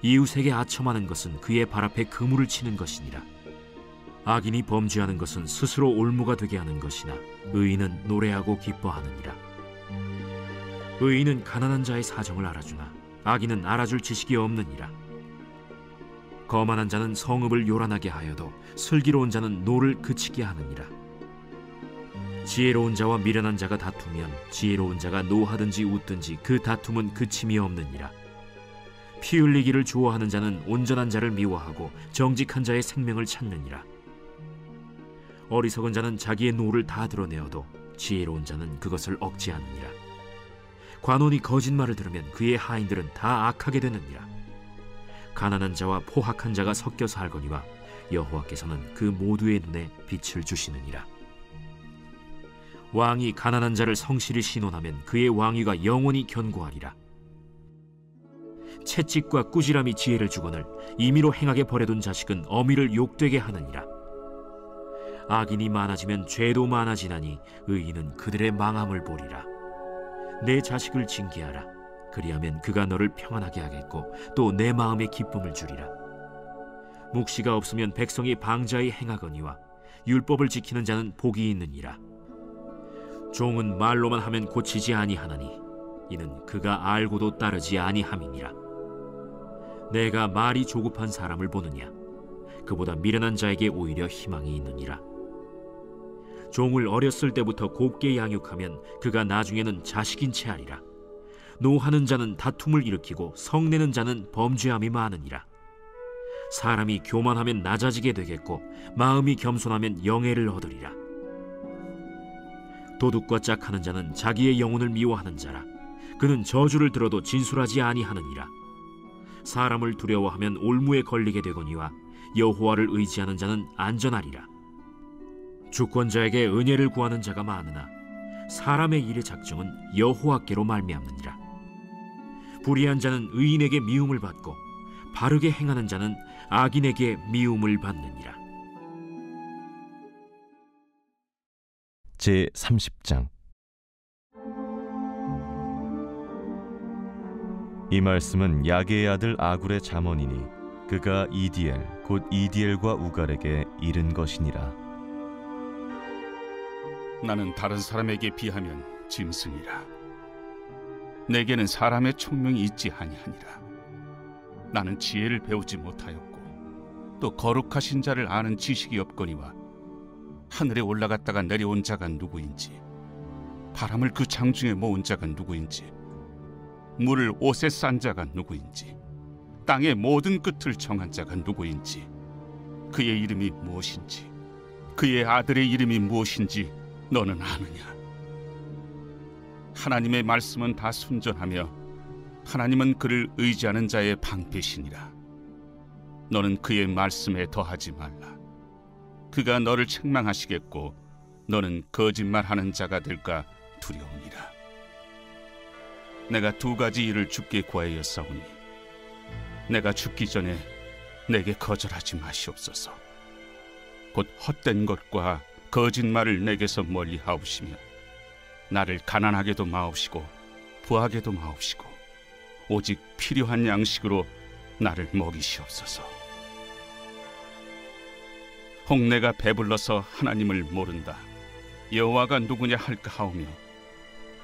이웃에게 아첨하는 것은 그의 발 앞에 그물을 치는 것이니라. 악인이 범죄하는 것은 스스로 올무가 되게 하는 것이나 의인은 노래하고 기뻐하느니라. 의인은 가난한 자의 사정을 알아주나 악인은 알아줄 지식이 없느니라. 거만한 자는 성읍을 요란하게 하여도 슬기로운 자는 노를 그치게 하느니라. 지혜로운 자와 미련한 자가 다투면 지혜로운 자가 노하든지 웃든지 그 다툼은 그침이 없느니라. 피 흘리기를 좋아하는 자는 온전한 자를 미워하고 정직한 자의 생명을 찾느니라. 어리석은 자는 자기의 노를 다 드러내어도 지혜로운 자는 그것을 억제하느니라. 관원이 거짓말을 들으면 그의 하인들은 다 악하게 되느니라. 가난한 자와 포학한 자가 섞여 살거니와 여호와께서는 그 모두의 눈에 빛을 주시느니라. 왕이 가난한 자를 성실히 신원하면 그의 왕위가 영원히 견고하리라. 채찍과 꾸지람이 지혜를 주거늘 임의로 행하게 버려둔 자식은 어미를 욕되게 하느니라. 악인이 많아지면 죄도 많아지나니 의인은 그들의 망함을 보리라. 내 자식을 징계하라. 그리하면 그가 너를 평안하게 하겠고 또 내 마음에 기쁨을 주리라. 묵시가 없으면 백성이 방자히 행하거니와 율법을 지키는 자는 복이 있느니라. 종은 말로만 하면 고치지 아니하나니 이는 그가 알고도 따르지 아니함이니라. 내가 말이 조급한 사람을 보느냐? 그보다 미련한 자에게 오히려 희망이 있느니라. 종을 어렸을 때부터 곱게 양육하면 그가 나중에는 자식인 채 하리라. 노하는 자는 다툼을 일으키고 성내는 자는 범죄함이 많으니라. 사람이 교만하면 낮아지게 되겠고 마음이 겸손하면 영예를 얻으리라. 도둑과 짝하는 자는 자기의 영혼을 미워하는 자라. 그는 저주를 들어도 진술하지 아니하느니라. 사람을 두려워하면 올무에 걸리게 되거니와 여호와를 의지하는 자는 안전하리라. 주권자에게 은혜를 구하는 자가 많으나 사람의 일의 작정은 여호와께로 말미암느니라. 불의한 자는 의인에게 미움을 받고 바르게 행하는 자는 악인에게 미움을 받느니라. 제30장. 이 말씀은 야게의 아들 아굴의 잠언이니 그가 이디엘 곧 이디엘과 우갈에게 이른 것이니라. 나는 다른 사람에게 비하면 짐승이라. 내게는 사람의 총명이 있지 아니하니라. 나는 지혜를 배우지 못하였고 또 거룩하신 자를 아는 지식이 없거니와 하늘에 올라갔다가 내려온 자가 누구인지, 바람을 그 장중에 모은 자가 누구인지, 물을 옷에 싼 자가 누구인지, 땅의 모든 끝을 정한 자가 누구인지, 그의 이름이 무엇인지, 그의 아들의 이름이 무엇인지 너는 아느냐? 하나님의 말씀은 다 순전하며 하나님은 그를 의지하는 자의 방패시니라. 너는 그의 말씀에 더하지 말라. 그가 너를 책망하시겠고 너는 거짓말하는 자가 될까 두려우니라. 내가 두 가지 일을 주께 구하였사오니 내가 죽기 전에 내게 거절하지 마시옵소서. 곧 헛된 것과 거짓말을 내게서 멀리 하옵시며 나를 가난하게도 마옵시고 부하게도 마옵시고 오직 필요한 양식으로 나를 먹이시옵소서. 혹 내가 배불러서 하나님을 모른다, 여호와가 누구냐 할까 하오며,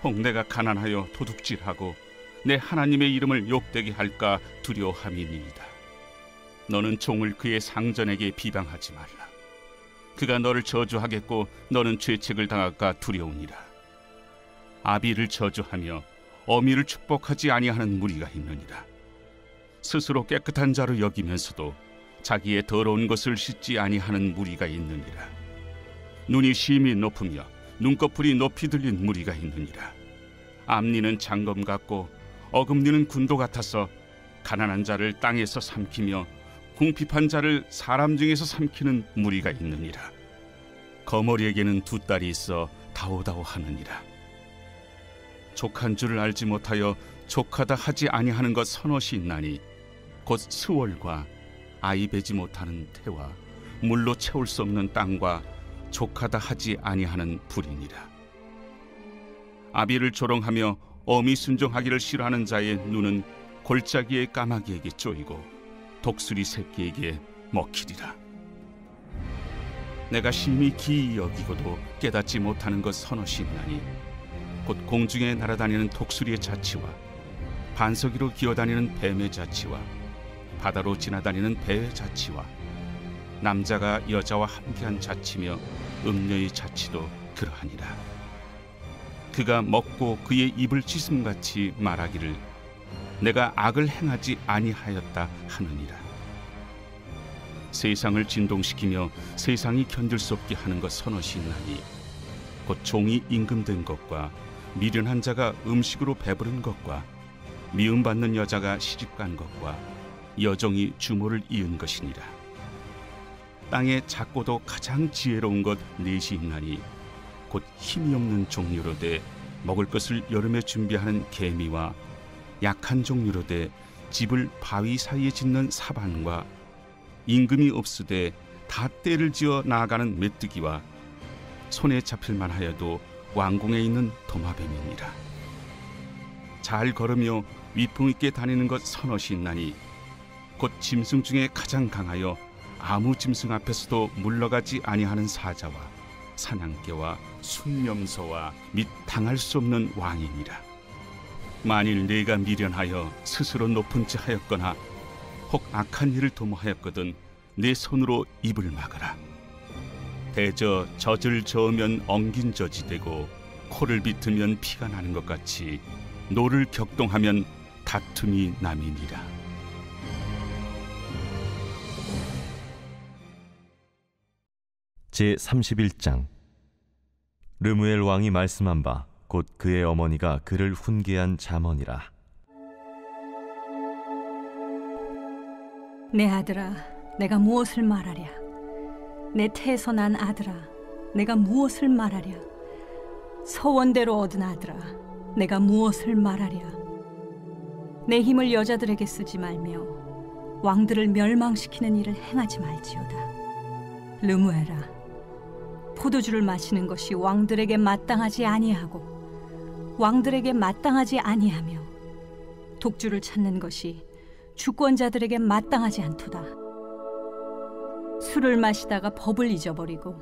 혹 내가 가난하여 도둑질하고 내 하나님의 이름을 욕되게 할까 두려워함이니이다. 너는 종을 그의 상전에게 비방하지 말라. 그가 너를 저주하겠고 너는 죄책을 당할까 두려우니라. 아비를 저주하며 어미를 축복하지 아니하는 무리가 있느니라. 스스로 깨끗한 자로 여기면서도 자기의 더러운 것을 씻지 아니하는 무리가 있느니라. 눈이 심히 높으며 눈꺼풀이 높이 들린 무리가 있느니라. 앞니는 장검 같고 어금니는 군도 같아서 가난한 자를 땅에서 삼키며 궁핍한 자를 사람 중에서 삼키는 무리가 있느니라. 거머리에게는 두 딸이 있어 다오다오 하느니라. 족한 줄을 알지 못하여 족하다 하지 아니하는 것 서너시 있나니 곧 스월과 아이 베지 못하는 태와 물로 채울 수 없는 땅과 족하다 하지 아니하는 불이니라. 아비를 조롱하며 어미 순종하기를 싫어하는 자의 눈은 골짜기의 까마귀에게 쪼이고 독수리 새끼에게 먹히리라. 내가 심히 기이 여기고도 깨닫지 못하는 것 서너시 있나니 곧 공중에 날아다니는 독수리의 자치와 반석이로 기어다니는 뱀의 자치와 바다로 지나다니는 배의 자치와 남자가 여자와 함께한 자치며 음녀의 자치도 그러하니라. 그가 먹고 그의 입을 찢음같이 말하기를 내가 악을 행하지 아니하였다 하느니라. 세상을 진동시키며 세상이 견딜 수 없게 하는 것 서너시 있나니 곧 종이 임금된 것과 미련한 자가 음식으로 배부른 것과 미움받는 여자가 시집간 것과 여종이 주모를 이은 것이니라. 땅에 작고도 가장 지혜로운 것 넷이 있나니 곧 힘이 없는 종류로 돼 먹을 것을 여름에 준비하는 개미와 약한 종류로 돼 집을 바위 사이에 짓는 사반과 임금이 없으되 다 때를 지어 나아가는 메뚜기와 손에 잡힐만 하여도 왕궁에 있는 도마뱀이니라. 잘 걸으며 위풍 있게 다니는 것 서너시 있나니 곧 짐승 중에 가장 강하여 아무 짐승 앞에서도 물러가지 아니하는 사자와 사냥개와 순념소와 및 당할 수 없는 왕이니라. 만일 네가 미련하여 스스로 높은 체 하였거나 혹 악한 일을 도모하였거든 내 손으로 입을 막으라. 대저 젖을 저으면 엉긴 젖이 되고 코를 비트면 피가 나는 것 같이 노를 격동하면 다툼이 남이니라. 제31장. 르무엘 왕이 말씀한 바 곧 그의 어머니가 그를 훈계한 잠언이라. 내 아들아, 내가 무엇을 말하랴? 내 태에서 난 아들아, 내가 무엇을 말하랴? 서원대로 얻은 아들아, 내가 무엇을 말하랴? 내 힘을 여자들에게 쓰지 말며 왕들을 멸망시키는 일을 행하지 말지어다. 르무엘아, 포도주를 마시는 것이 왕들에게 마땅하지 아니하고 왕들에게 마땅하지 아니하며 독주를 찾는 것이 주권자들에게 마땅하지 않도다. 술을 마시다가 법을 잊어버리고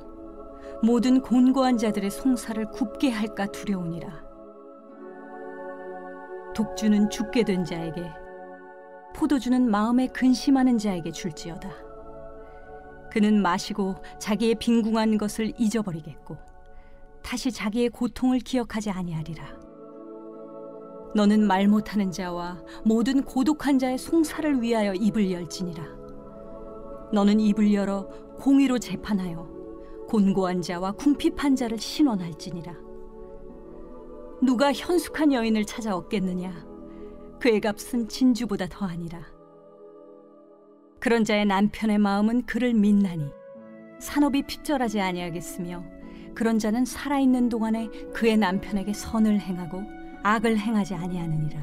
모든 곤고한 자들의 송사를 굽게 할까 두려우니라. 독주는 죽게 된 자에게, 포도주는 마음에 근심하는 자에게 줄지어다. 그는 마시고 자기의 빈궁한 것을 잊어버리겠고 다시 자기의 고통을 기억하지 아니하리라. 너는 말 못하는 자와 모든 고독한 자의 송사를 위하여 입을 열지니라. 너는 입을 열어 공의로 재판하여 곤고한 자와 궁핍한 자를 신원할지니라. 누가 현숙한 여인을 찾아 얻겠느냐? 그의 값은 진주보다 더하니라. 그런 자의 남편의 마음은 그를 믿나니 산업이 핍절하지 아니하겠으며 그런 자는 살아있는 동안에 그의 남편에게 선을 행하고 악을 행하지 아니하느니라.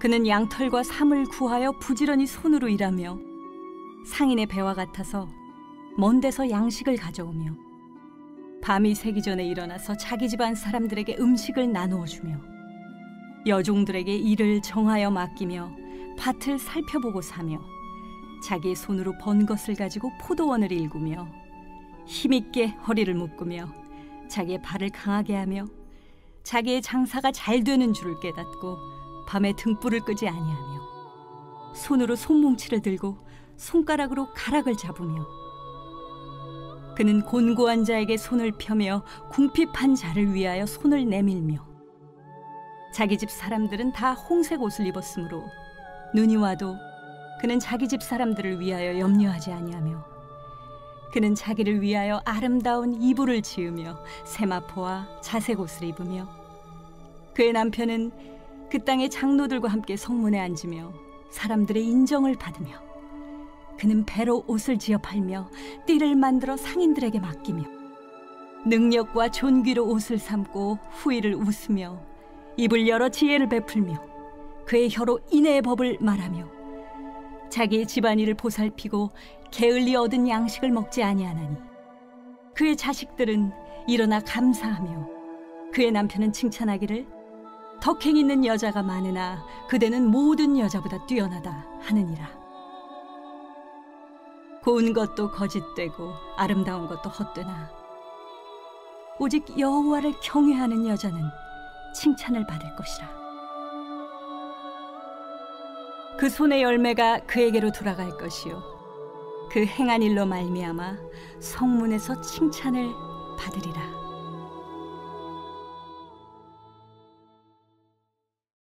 그는 양털과 삼을 구하여 부지런히 손으로 일하며 상인의 배와 같아서 먼 데서 양식을 가져오며 밤이 새기 전에 일어나서 자기 집안 사람들에게 음식을 나누어 주며 여종들에게 일을 정하여 맡기며 밭을 살펴보고 사며 자기의 손으로 번 것을 가지고 포도원을 일구며 힘있게 허리를 묶으며 자기의 발을 강하게 하며 자기의 장사가 잘 되는 줄을 깨닫고 밤에 등불을 끄지 아니하며 손으로 손뭉치를 들고 손가락으로 가락을 잡으며 그는 곤고한 자에게 손을 펴며 궁핍한 자를 위하여 손을 내밀며 자기 집 사람들은 다 홍색 옷을 입었으므로 눈이 와도 그는 자기 집 사람들을 위하여 염려하지 아니하며 그는 자기를 위하여 아름다운 이불을 지으며 세마포와 자색 옷을 입으며 그의 남편은 그 땅의 장로들과 함께 성문에 앉으며 사람들의 인정을 받으며 그는 배로 옷을 지어 팔며 띠를 만들어 상인들에게 맡기며 능력과 존귀로 옷을 삼고 후일을 웃으며 입을 열어 지혜를 베풀며 그의 혀로 인애의 법을 말하며 자기의 집안일을 보살피고 게을리 얻은 양식을 먹지 아니하나니 그의 자식들은 일어나 감사하며 그의 남편은 칭찬하기를 덕행 있는 여자가 많으나 그대는 모든 여자보다 뛰어나다 하느니라. 고운 것도 거짓되고 아름다운 것도 헛되나 오직 여호와를 경외하는 여자는 칭찬을 받을 것이라. 그 손의 열매가 그에게로 돌아갈 것이요 그 행한 일로 말미암아 성문에서 칭찬을 받으리라.